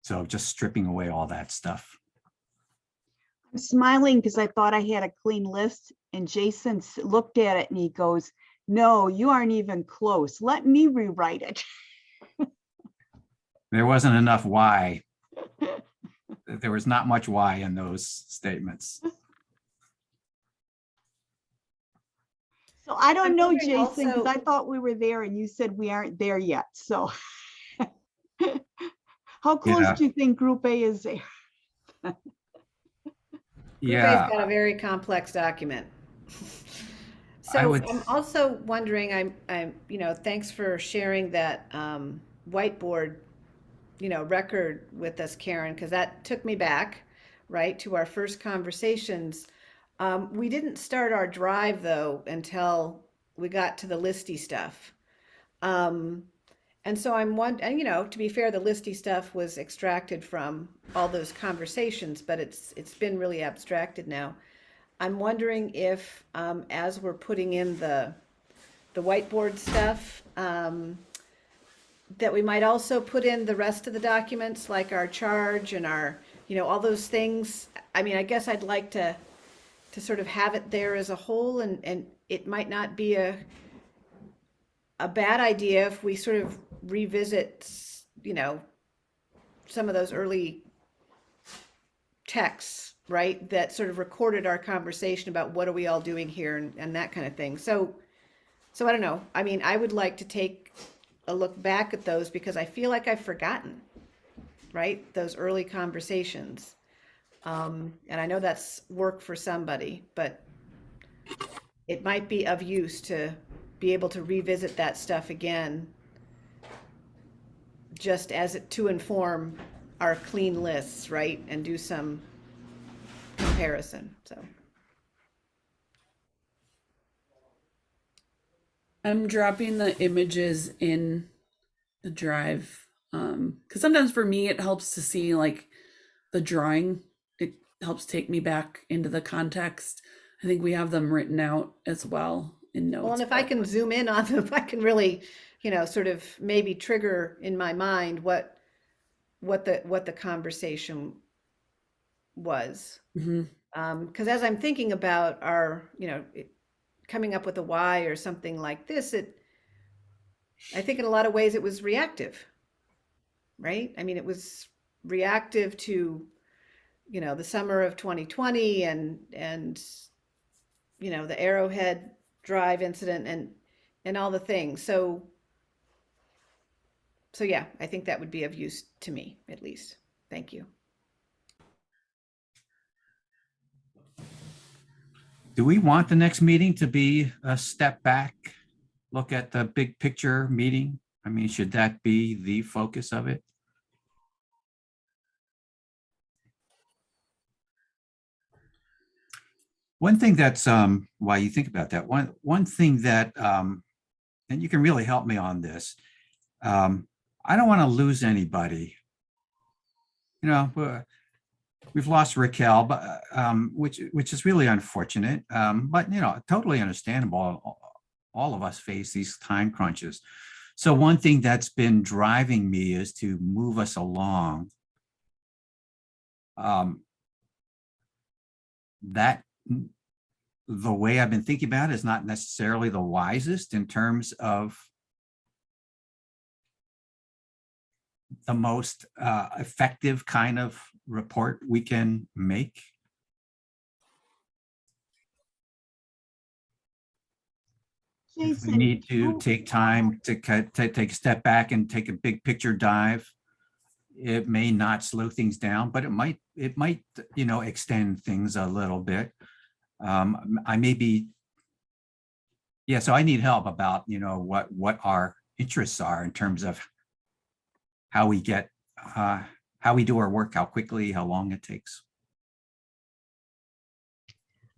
So just stripping away all that stuff. I'm smiling because I thought I had a clean list, and Jason looked at it and he goes, "No, you aren't even close. Let me rewrite it." There wasn't enough why. There was not much why in those statements. So I don't I'm know, wondering Jason, because also- I thought we were there and you said we aren't there yet. So how close Yeah. do you think Group A is there? Group Yeah, A's got a very complex document. I So would- I'm also wondering, I'm, thanks for sharing that whiteboard, record with us, Karen, because that took me back, right, to our first conversations. We didn't start our drive though until we got to the listy stuff. And so I'm wondering, to be fair, the listy stuff was extracted from all those conversations, but it's been really abstracted now. I'm wondering if, as we're putting in the whiteboard stuff, that we might also put in the rest of the documents, like our charge and our, all those things. I mean, I guess I'd like to sort of have it there as a whole, and it might not be a bad idea if we sort of revisit, some of those early texts, right, that sort of recorded our conversation about what are we all doing here and that kind of thing. So I don't know. I mean, I would like to take a look back at those because I feel like I've forgotten, right, those early conversations. And I know that's work for somebody, but it might be of use to be able to revisit that stuff again, just as it to inform our clean lists, right, and do some comparison. So I'm dropping the images in the drive Because sometimes for me, it helps to see like the drawing. It helps take me back into the context. I think we have them written out as well in notes. Well, and if I can zoom in on them, I can really, sort of maybe trigger in my mind what the conversation was. Mhm. Because as I'm thinking about our, coming up with a why or something like this, I think in a lot of ways it was reactive, right? I mean, it was reactive to, the summer of 2020 and the Arrowhead Drive incident and all the things. So yeah, I think that would be of use to me, at least. Thank you. Do we want the next meeting to be a step back, look at the big picture meeting? I mean, should that be the focus of it? One thing that's while you think about that, one thing that and you can really help me on this. I don't want to lose anybody. We've lost Raquel, but which is really unfortunate. But totally understandable. All of us face these time crunches. So one thing that's been driving me is to move us along. That the way I've been thinking about it is not necessarily the wisest in terms of the most effective kind of report we can make. If we Jason, need to who- take time to take a step back and take a big picture dive, it may not slow things down, but it might extend things a little bit. I may be, yeah, so I need help about, what our interests are in terms of how we get, how we do our work, how quickly, how long it takes.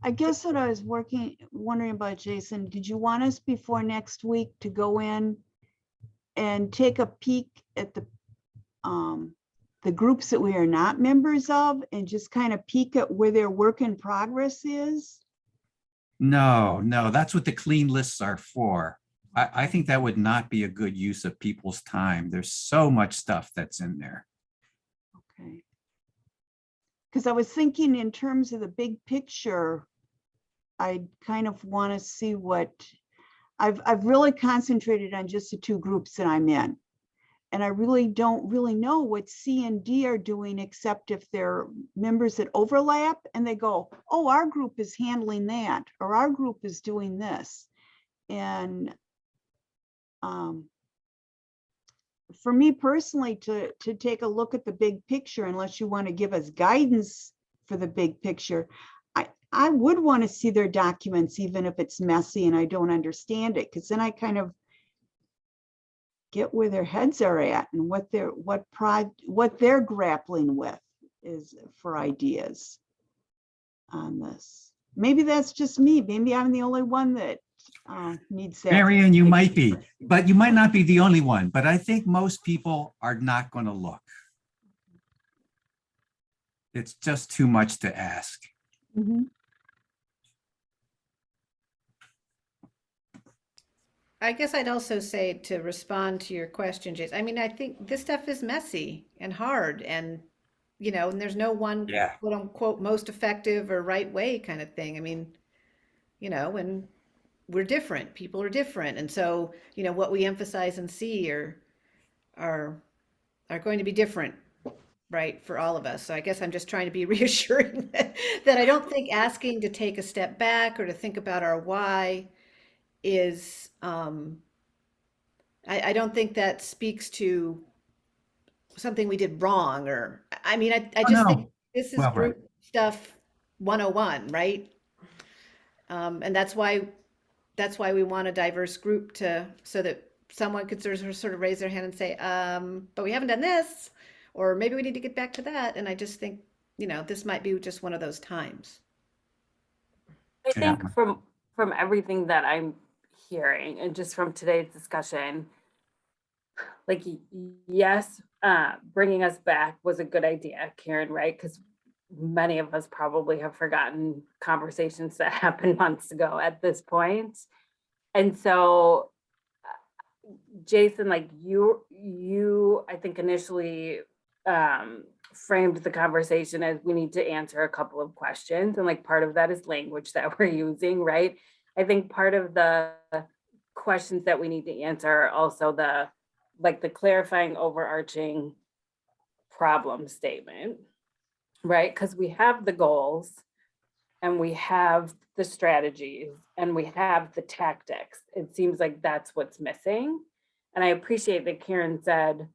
I guess what I was wondering about, Jason, did you want us before next week to go in and take a peek at the groups that we are not members of and just kind of peek at where their work in progress is? No, that's what the clean lists are for. I think that would not be a good use of people's time. There's so much stuff that's in there. Okay. Because I was thinking in terms of the big picture, I kind of want to see what I've really concentrated on just the two groups that I'm in. And I really don't know what C and D are doing, except if they're members that overlap and they go, oh, our group is handling that, or our group is doing this. And for me personally, to take a look at the big picture, unless you want to give us guidance for the big picture, I would want to see their documents, even if it's messy and I don't understand it, because then I kind of get where their heads are at and what they're grappling with is for ideas on this. Maybe that's just me. Maybe I'm the only one that needs that. Marion, you might be, but you might not be the only one. But I think most people are not going to look. It's just too much to ask. Mhm. I guess I'd also say, to respond to your question, Jason, I mean, I think this stuff is messy and hard and, and there's no one Yeah. quote unquote most effective or right way kind of thing. I mean, and we're different, people are different. And so, what we emphasize and see are going to be different, right, for all of us. So I guess I'm just trying to be reassuring that I don't think asking to take a step back or to think about our why is I don't think that speaks to something we did wrong, or I mean, I just think this is Well, group stuff 101, right? And that's why we want a diverse group so that someone could sort of raise their hand and say, but we haven't done this, or maybe we need to get back to that. And I just think, this might be just one of those times. I think from everything that I'm hearing and just from today's discussion, like, yes, bringing us back was a good idea, Karen, right? Because many of us probably have forgotten conversations that happened months ago at this point. And so, Jason, like you, I think initially framed the conversation as we need to answer a couple of questions. And like part of that is language that we're using, right? I think part of the questions that we need to answer are also the clarifying overarching problem statement, right? Because we have the goals and we have the strategies and we have the tactics. It seems like that's what's missing. And I appreciate that Karen said,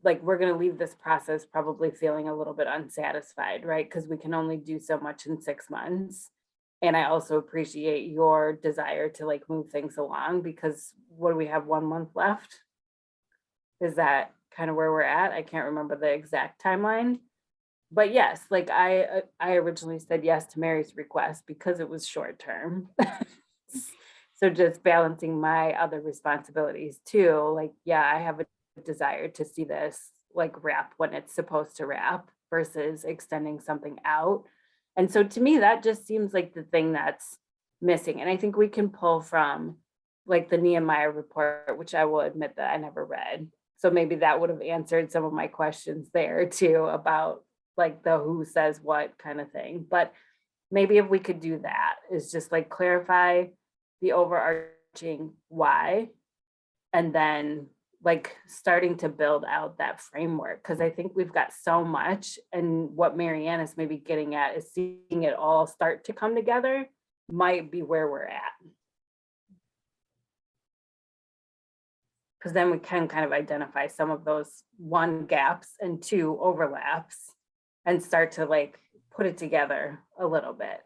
like, we're going to leave this process probably feeling a little bit unsatisfied, right? Because we can only do so much in 6 months. And I also appreciate your desire to like move things along, because what do we have, 1 month left? Is that kind of where we're at? I can't remember the exact timeline. But yes, like I originally said yes to Mary's request because it was short term. So just balancing my other responsibilities too. Like, yeah, I have a desire to see this like wrap when it's supposed to wrap versus extending something out. And so to me, that just seems like the thing that's missing. And I think we can pull from like the Nehemiah report, which I will admit that I never read. So maybe that would have answered some of my questions there too about like the who says what kind of thing. But maybe if we could do that, is just like clarify the overarching why, and then like starting to build out that framework. Because I think we've got so much, and what Marianne is maybe getting at is seeing it all start to come together might be where we're at. Because then we can kind of identify some of those 1 gaps and 2 overlaps and start to like put it together a little bit.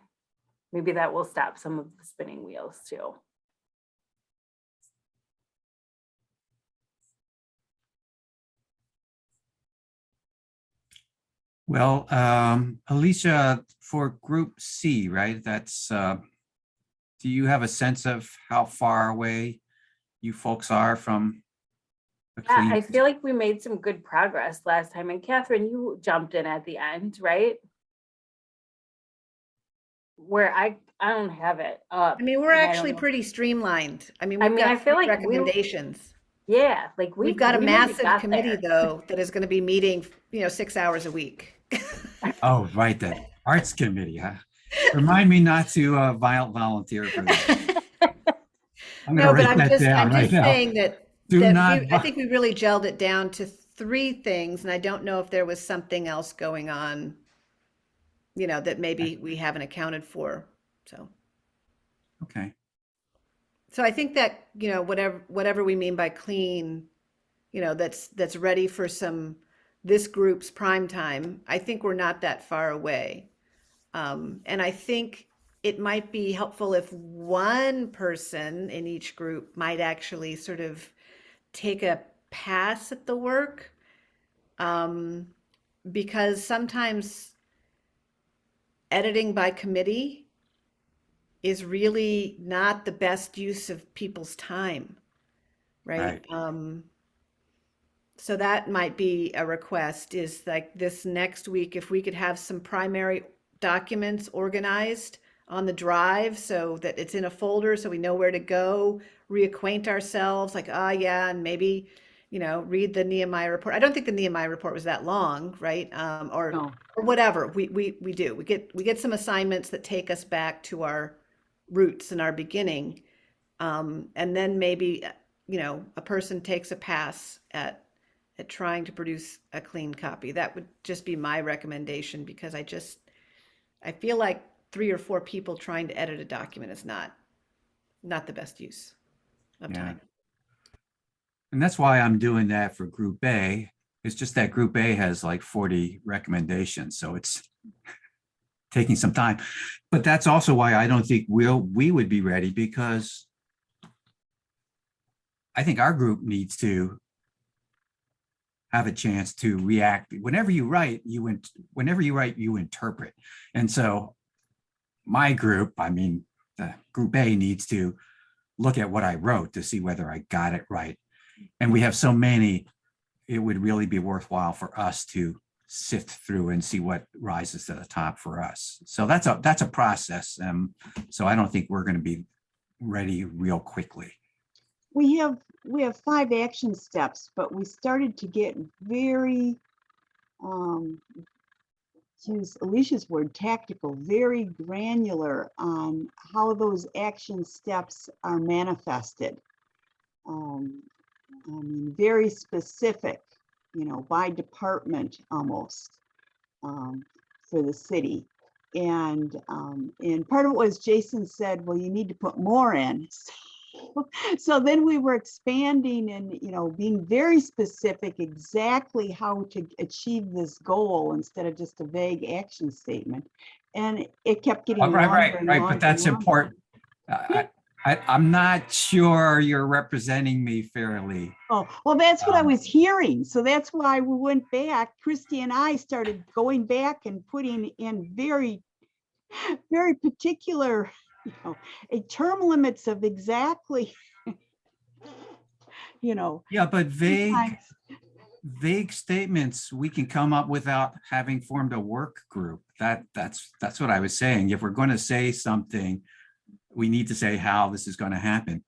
Maybe that will stop some of the spinning wheels too. Well, Alicia, for Group C, right? That's, do you have a sense of how far away you folks are from a Yeah, clean? I feel like we made some good progress last time. And Catherine, you jumped in at the end, right? Where I don't have it up. I mean, we're and I don't actually know. pretty streamlined. I mean, I we've mean, I got feel 3 like recommendations. yeah, like We've got a maybe massive got committee there. though, that is going to be meeting, 6 hours a week. Oh, right, the Arts Committee, huh? Remind me not to volunteer for that. I'm gonna No, but write that I'm down right just now. saying that, Do not, I think we really gelled it down to 3 things, and I don't know if there was something else going on, that maybe we haven't accounted for. okay, So I think that, whatever we mean by clean, that's ready for this group's prime time, I think we're not that far away. And I think it might be helpful if one person in each group might actually sort of take a pass at the work. Because sometimes editing by committee is really not the best use of people's time, right? right. So that might be a request, is like this next week, if we could have some primary documents organized on the drive so that it's in a folder so we know where to go, reacquaint ourselves, like, yeah, and maybe, read the Nehemiah report. I don't think the Nehemiah report was that long, right? Or No. or whatever we do. We get some assignments that take us back to our roots and our beginning. And then maybe, a person takes a pass at trying to produce a clean copy. That would just be my recommendation, because I feel like 3 or 4 people trying to edit a document is not the best use of Yeah. time. And that's why I'm doing that for Group A. It's just that Group A has like 40 recommendations, so it's taking some time. But that's also why I don't think we would be ready, because I think our group needs to have a chance to react. Whenever you write, you interpret. And so my group, I mean, the Group A needs to look at what I wrote to see whether I got it right. and we have so many, it would really be worthwhile for us to sift through and see what rises to the top for us. So that's a process. So I don't think we're going to be ready real quickly. We have 5 action steps, but we started to get very, to use Alicia's word, tactical, very granular on how those action steps are manifested. I mean, very specific, by department almost, for the city. And part of it was Jason said, well, you need to put more in. So then we were expanding and, being very specific exactly how to achieve this goal instead of just a vague action statement. And it kept getting longer and Right. longer But that's and longer. important. I'm not sure you're representing me fairly. Oh, well, that's what I was hearing. So that's why we went back. Christy and I started going back and putting in very, very particular, a term limits of exactly, Yeah, but sometimes- vague statements we can come up without having formed a work group. That's what I was saying. If we're going to say something, we need to say how this is going to happen.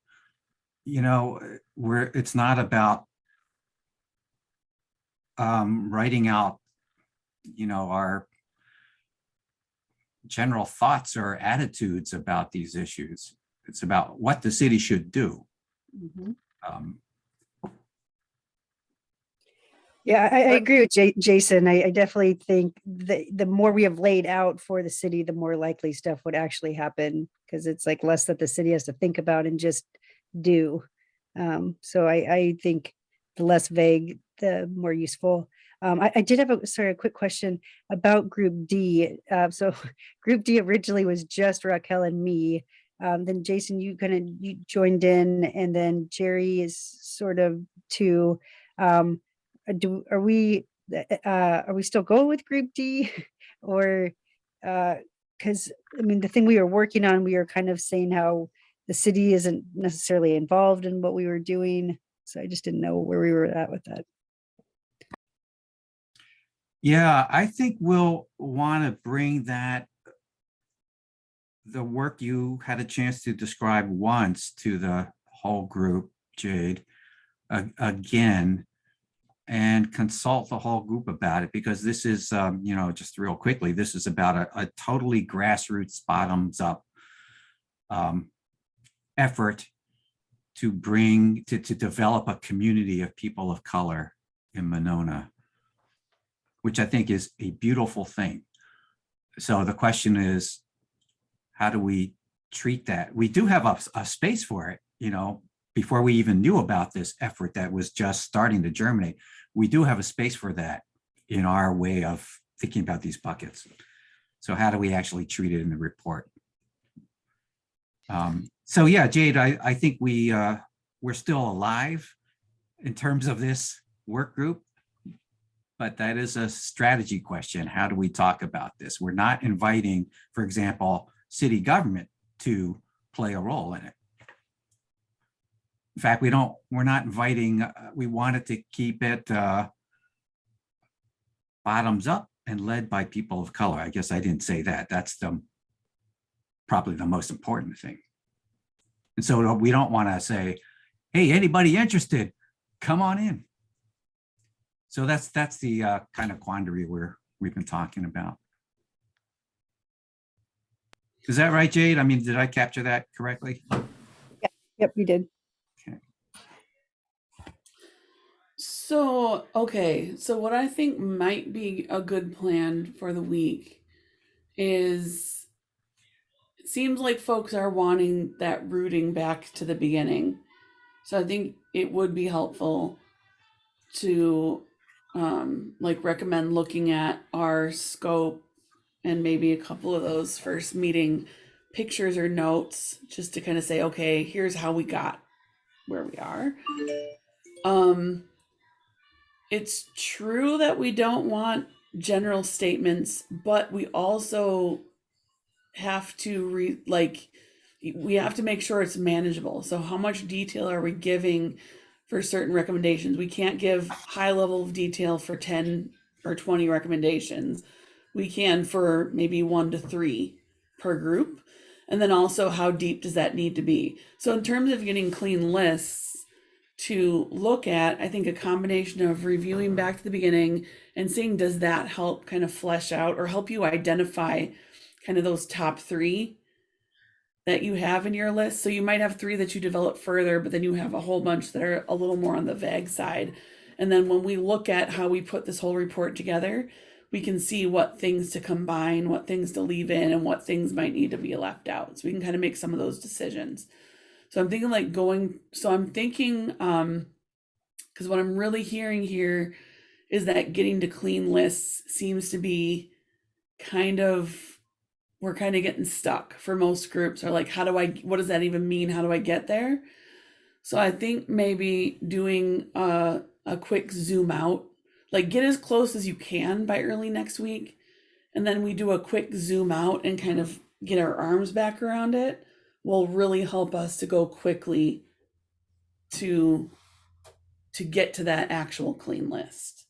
It's not about writing out, our general thoughts or attitudes about these issues. It's about what the city should do. Mhm. Yeah, I agree with Jason. I definitely think the more we have laid out for the city, the more likely stuff would actually happen, because it's like less that the city has to think about and just do. So I think the less vague, the more useful. I did have a quick question about Group D. So Group D originally was just Raquel and me. Then Jason, you joined in, and then Jerry is sort of too. Are we still going with Group D, or because I mean, the thing we were working on, we were kind of saying how the city isn't necessarily involved in what we were doing, so I just didn't know where we were at with that. Yeah, I think we'll want to bring the work you had a chance to describe once to the whole group, Jade, again, and consult the whole group about it, because this is, just real quickly, this is about a totally grassroots, bottoms up effort to develop a community of people of color in Monona, which I think is a beautiful thing. So the question is, how do we treat that? We do have a space for it, before we even knew about this effort that was just starting to germinate. We do have a space for that in our way of thinking about these buckets. So how do we actually treat it in the report? So yeah, Jade, I think we're still alive in terms of this work group, but that is a strategy question. How do we talk about this? We're not inviting, for example, city government to play a role in it. In fact, we're not inviting, we wanted to keep it bottoms up and led by people of color. I guess I didn't say that. That's probably the most important thing. And so we don't want to say, hey, anybody interested, come on in. So that's the kind of quandary we've been talking about. Is that right, Jade? I mean, did I capture that correctly? Yep, you did. Okay. So, okay. So what I think might be a good plan for the week is, it seems like folks are wanting that rooting back to the beginning. So I think it would be helpful to recommend looking at our scope and maybe a couple of those first meeting pictures or notes, just to kind of say, okay, here's how we got where we are. It's true that we don't want general statements, but we also have to we have to make sure it's manageable. So how much detail are we giving for certain recommendations. We can't give high level of detail for 10 or 20 recommendations. We can for maybe 1 to 3 per group. And then also, how deep does that need to be? So in terms of getting clean lists to look at, I think a combination of reviewing back to the beginning and seeing, does that help kind of flesh out or help you identify kind of those top 3 that you have in your list. So you might have 3 that you develop further, but then you have a whole bunch that are a little more on the vague side. And then when we look at how we put this whole report together, we can see what things to combine, what things to leave in, and what things might need to be left out. So we can kind of make some of those decisions. So I'm thinking because what I'm really hearing here is that getting to clean lists seems to be we're kind of getting stuck for most groups, or like, what does that even mean? How do I get there? So I think maybe doing a quick zoom out, like get as close as you can by early next week. And then we do a quick zoom out and kind of get our arms back around it, will really help us to go quickly to get to that actual clean list.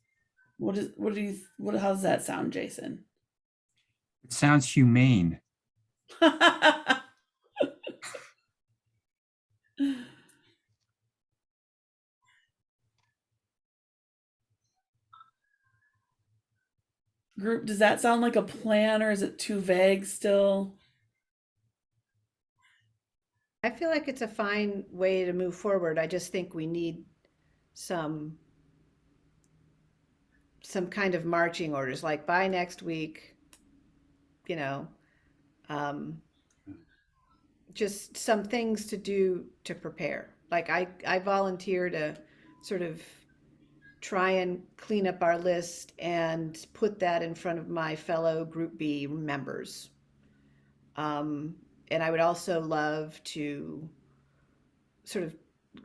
How does that sound, Jason? It sounds humane. Group, does that sound like a plan, or is it too vague still? I feel like it's a fine way to move forward. I just think we need some kind of marching orders, like by next week, you know, just some things to do to prepare. Like I volunteer to sort of try and clean up our list and put that in front of my fellow Group B members. And I would also love to sort of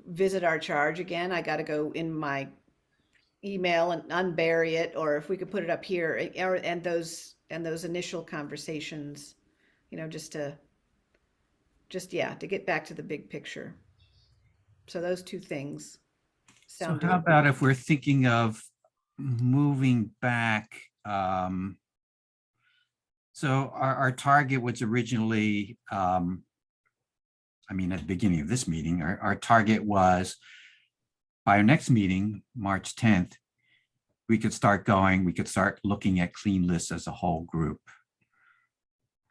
visit our charge again. I got to go in my email and unbury it, or if we could put it up here, and those initial conversations, just to get back to the big picture. So those 2 things sound So how good. about if we're thinking of moving back? So our target was originally, at the beginning of this meeting, our target was by our next meeting, March 10th, we could start looking at clean lists as a whole group.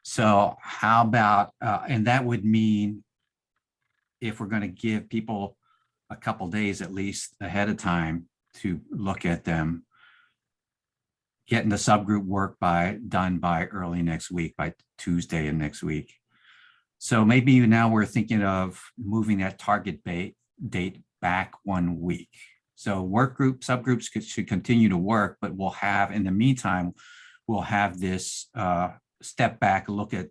So how about, and that would mean if we're going to give people a couple days at least ahead of time to look at them, getting the subgroup work done by early next week, by Tuesday of next week. So maybe now we're thinking of moving that target date back 1 week. So subgroups should continue to work, but in the meantime, we'll have this step back, look at,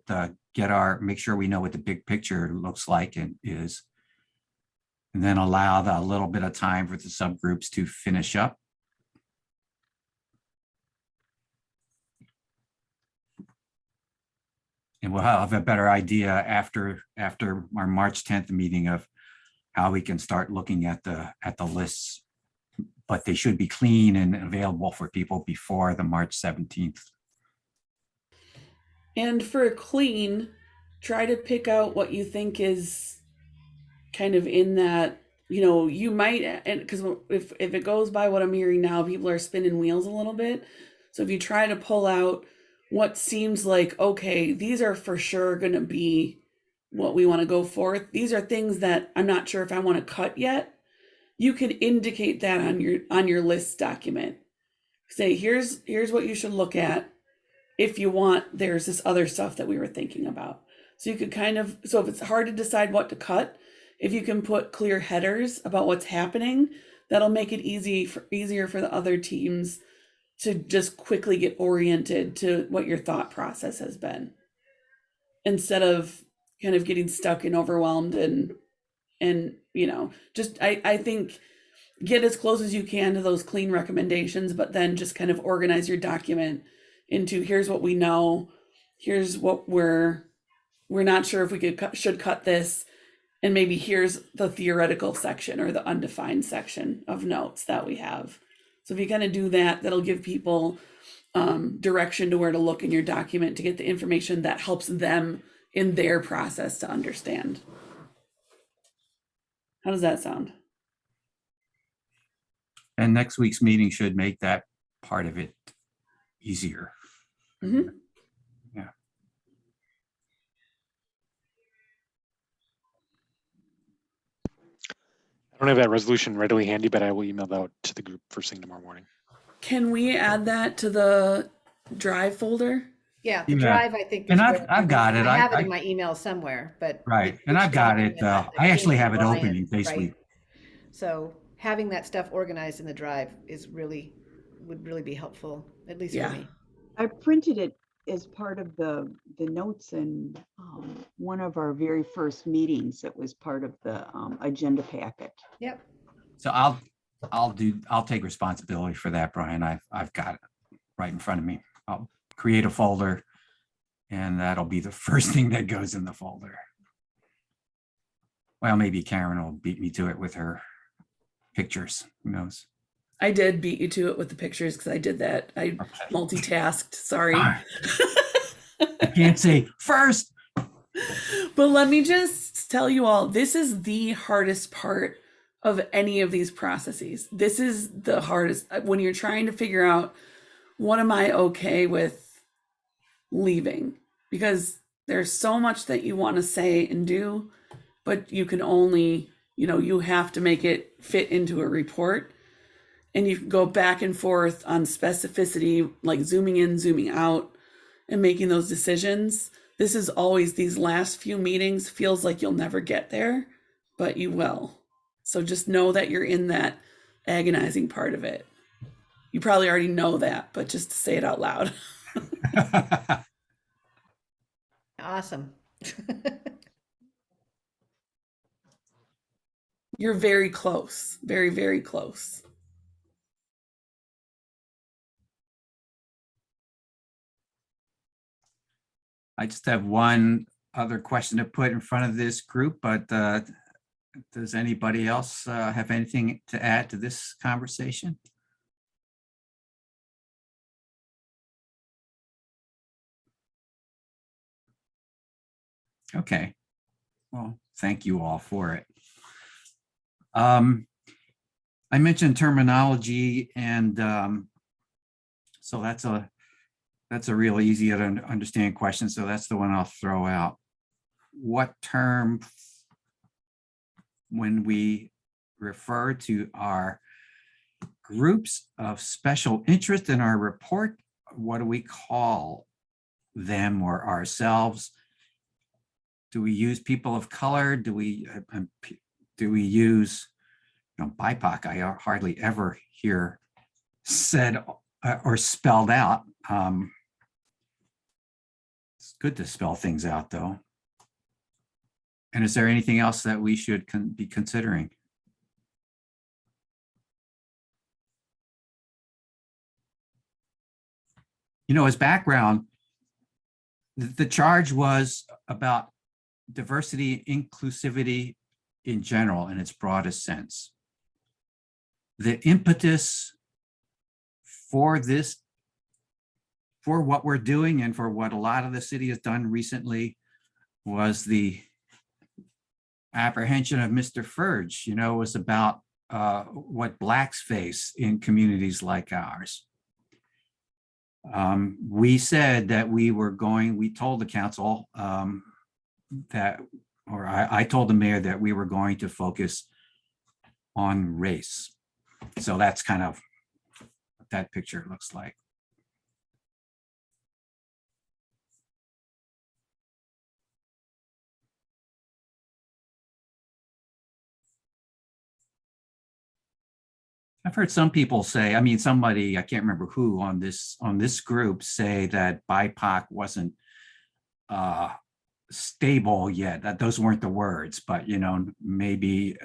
make sure we know what the big picture looks like and is, and then allow a little bit of time for the subgroups to finish up. And we'll have a better idea after our March 10th meeting of how we can start looking at the lists, but they should be clean and available for people before the March 17th. And for clean, try to pick out what you think is kind of in that, you might, and because if it goes by what I'm hearing now, people are spinning wheels a little bit. So if you try to pull out what seems like, okay, these are for sure going to be what we want to go for. These are things that I'm not sure if I want to cut yet. You can indicate that on your list document. Say, here's what you should look at. If you want, there's this other stuff that we were thinking about. So you could so if it's hard to decide what to cut, if you can put clear headers about what's happening, that'll make it easier for the other teams to just quickly get oriented to what your thought process has been, instead of kind of getting stuck and overwhelmed and I think get as close as you can to those clean recommendations, but then just kind of organize your document into, here's what we know, here's what we're not sure if we should cut this, And maybe here's the theoretical section or the undefined section of notes that we have. So if you kind of do that, that'll give people direction to where to look in your document to get the information that helps them in their process to understand. How does that sound? And next week's meeting should make that part of it easier. Mm-hmm. Yeah. I don't have that resolution readily handy, but I will email that out to the group first thing tomorrow morning. Can we add that to the Drive folder? Yeah, the Yeah. drive, I think. And is I've where- got it. I have it I- in my email somewhere, but. Right, which and I've got it. document that I actually came have it from open Brian, in case we. right? So having that stuff organized in the drive is really, would really be helpful, at least Yeah. for me. I printed it as part of the notes in one of our very first meetings. It was part of the agenda packet. Yep. So I'll take responsibility for that, Brian. I've got it right in front of me. I'll create a folder and that'll be the first thing that goes in the folder. Well, maybe Karen will beat me to it with her pictures. Who knows? I did beat you to it with the pictures because I did that. I Okay. multitasked. Sorry. I can't say first. But let me just tell you all, this is the hardest part of any of these processes. This is the hardest when you're trying to figure out, what am I okay with leaving? Because there's so much that you want to say and do, but you can only, you have to make it fit into a report. And you go back and forth on specificity, like zooming in, zooming out, and making those decisions. This is always, these last few meetings feels like you'll never get there, but you will. So just know that you're in that agonizing part of it. You probably already know that, but just to say it out loud. Awesome. You're very close, very, very close. I just have one other question to put in front of this group, but does anybody else have anything to add to this conversation? Okay. Well, thank you all for it. I mentioned terminology, and so that's a real easy to understand question. So that's the one I'll throw out. What term, when we refer to our groups of special interest in our report, what do we call them or ourselves? Do we use people of color? Do we use, BIPOC? I hardly ever hear said or spelled out. It's good to spell things out, though. And is there anything else that we should be considering? As background, the charge was about diversity, inclusivity in general, in its broadest sense. The impetus for this, for what we're doing and for what a lot of the city has done recently, was the apprehension of Mr. Furge. It was about what Blacks face in communities like ours. We said that we told the council I told the mayor that we were going to focus on race. So that's kind of what that picture looks like. I've heard some people say, somebody, I can't remember who on this group, say that BIPOC wasn't stable yet, that those weren't the words, but maybe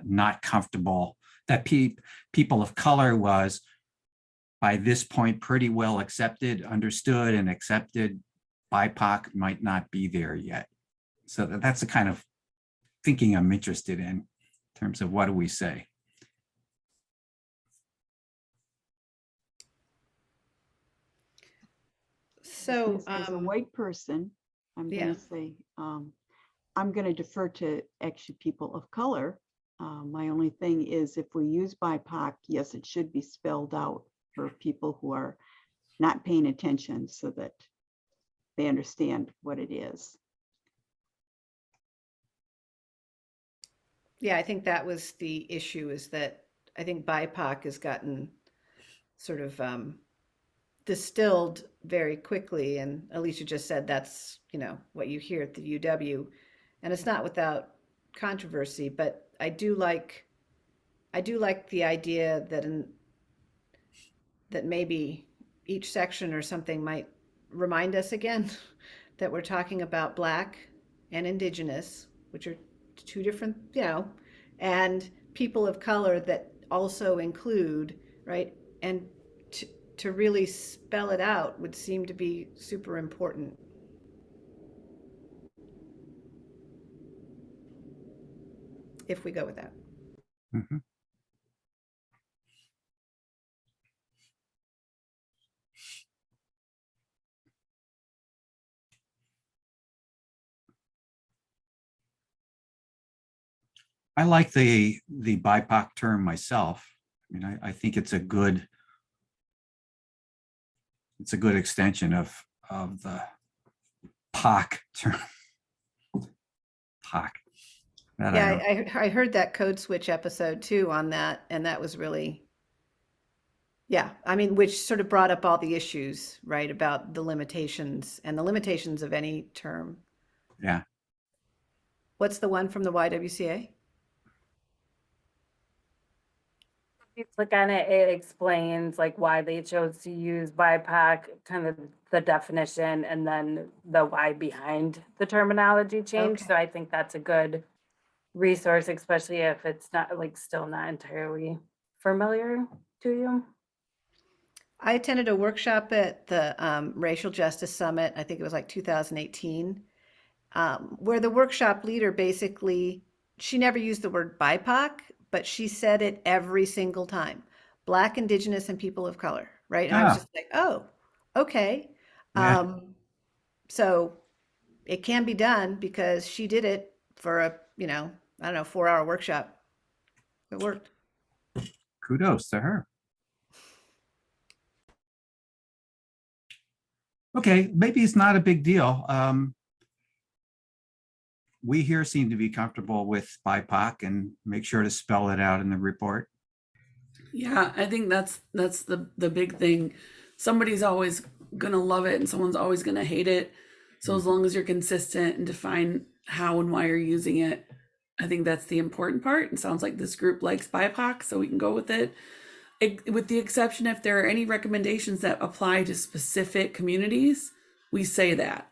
not comfortable, that people of color was by this point pretty well accepted, understood and accepted. BIPOC might not be there yet. So that's the kind of thinking I'm interested in terms of what do we say? So, As a white person, I'm yeah. gonna say, I'm gonna defer to actually people of color. My only thing is if we use BIPOC, yes, it should be spelled out for people who are not paying attention so that they understand what it is. Yeah, I think that was the issue, is that I think BIPOC has gotten sort of distilled very quickly. And Alicia just said that's, what you hear at the UW. And it's not without controversy, but I do like the idea that maybe each section or something might remind us again that we're talking about Black and Indigenous, which are two different, and people of color that also include, right? And to really spell it out would seem to be super important. If we go with that. Mhm. I like the BIPOC term myself. I mean, I think it's a good extension of the POC term. POC. That I don't- I heard that code switch episode too on that, and that was really, yeah, I mean, which sort of brought up all the issues, right, about the limitations of any term. Yeah. What's the one from the YWCA? If you click on it, it explains like why they chose to use BIPOC, kind of the definition, and then the why behind the terminology change. Okay. So I think that's a good resource, especially if it's not like still not entirely familiar to you. I attended a workshop at the Racial Justice Summit, I think it was like 2018, where the workshop leader basically, she never used the word BIPOC, but she said it every single time. Black, Indigenous, and people of color, right? And I was Ah, just like, oh, okay. yeah. So it can be done because she did it for a, I don't know, 4-hour workshop. It worked. Kudos to her. Okay, maybe it's not a big deal. We here seem to be comfortable with BIPOC and make sure to spell it out in the report. Yeah, I think that's the big thing. Somebody's always gonna love it and someone's always gonna hate it. So as long as you're consistent and define how and why you're using it, I think that's the important part. It sounds like this group likes BIPOC, so we can go with it. With the exception if there are any recommendations that apply to specific communities, we say that.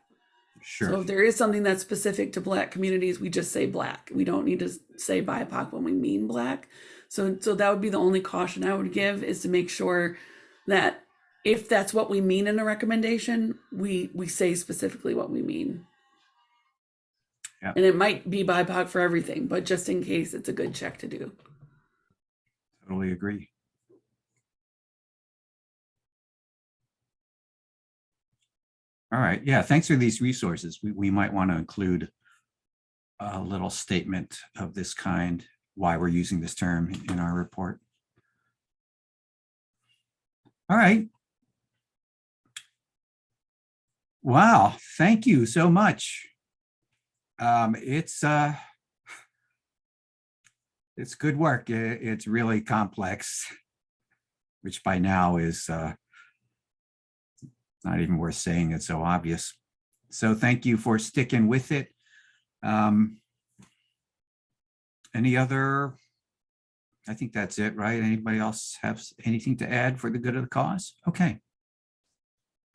So Sure. if there is something that's specific to Black communities, we just say Black. We don't need to say BIPOC when we mean Black. So that would be the only caution I would give, is to make sure that if that's what we mean in a recommendation, we say specifically what we mean. Yeah. And it might be BIPOC for everything, but just in case, it's a good check to do. Totally agree. All right. Yeah. Thanks for these resources. We might want to include a little statement of this kind, why we're using this term in our report. All right. Wow. Thank you so much. It's good work. It's really complex, which by now is not even worth saying. It's so obvious. So thank you for sticking with it. Any other? I think that's it, right? Anybody else have anything to add for the good of the cause? Okay,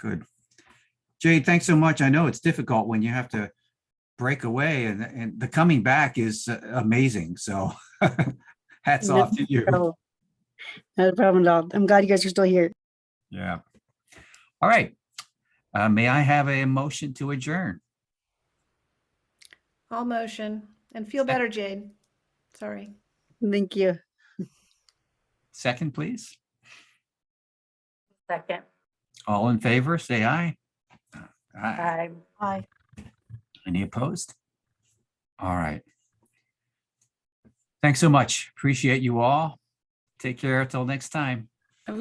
good. Jade, thanks so much. I know it's difficult when you have to break away, and the coming back is amazing. So hats off to you. Not a problem at all. I'm glad you guys are still here. Yeah. All right. May I have a motion to adjourn? All motion. And feel better, Jade. Sorry. Thank you. Second, please. Second. All in favor, say aye. Aye. I Aye. Any opposed? All right. Thanks so much. Appreciate you all. Take care till next time.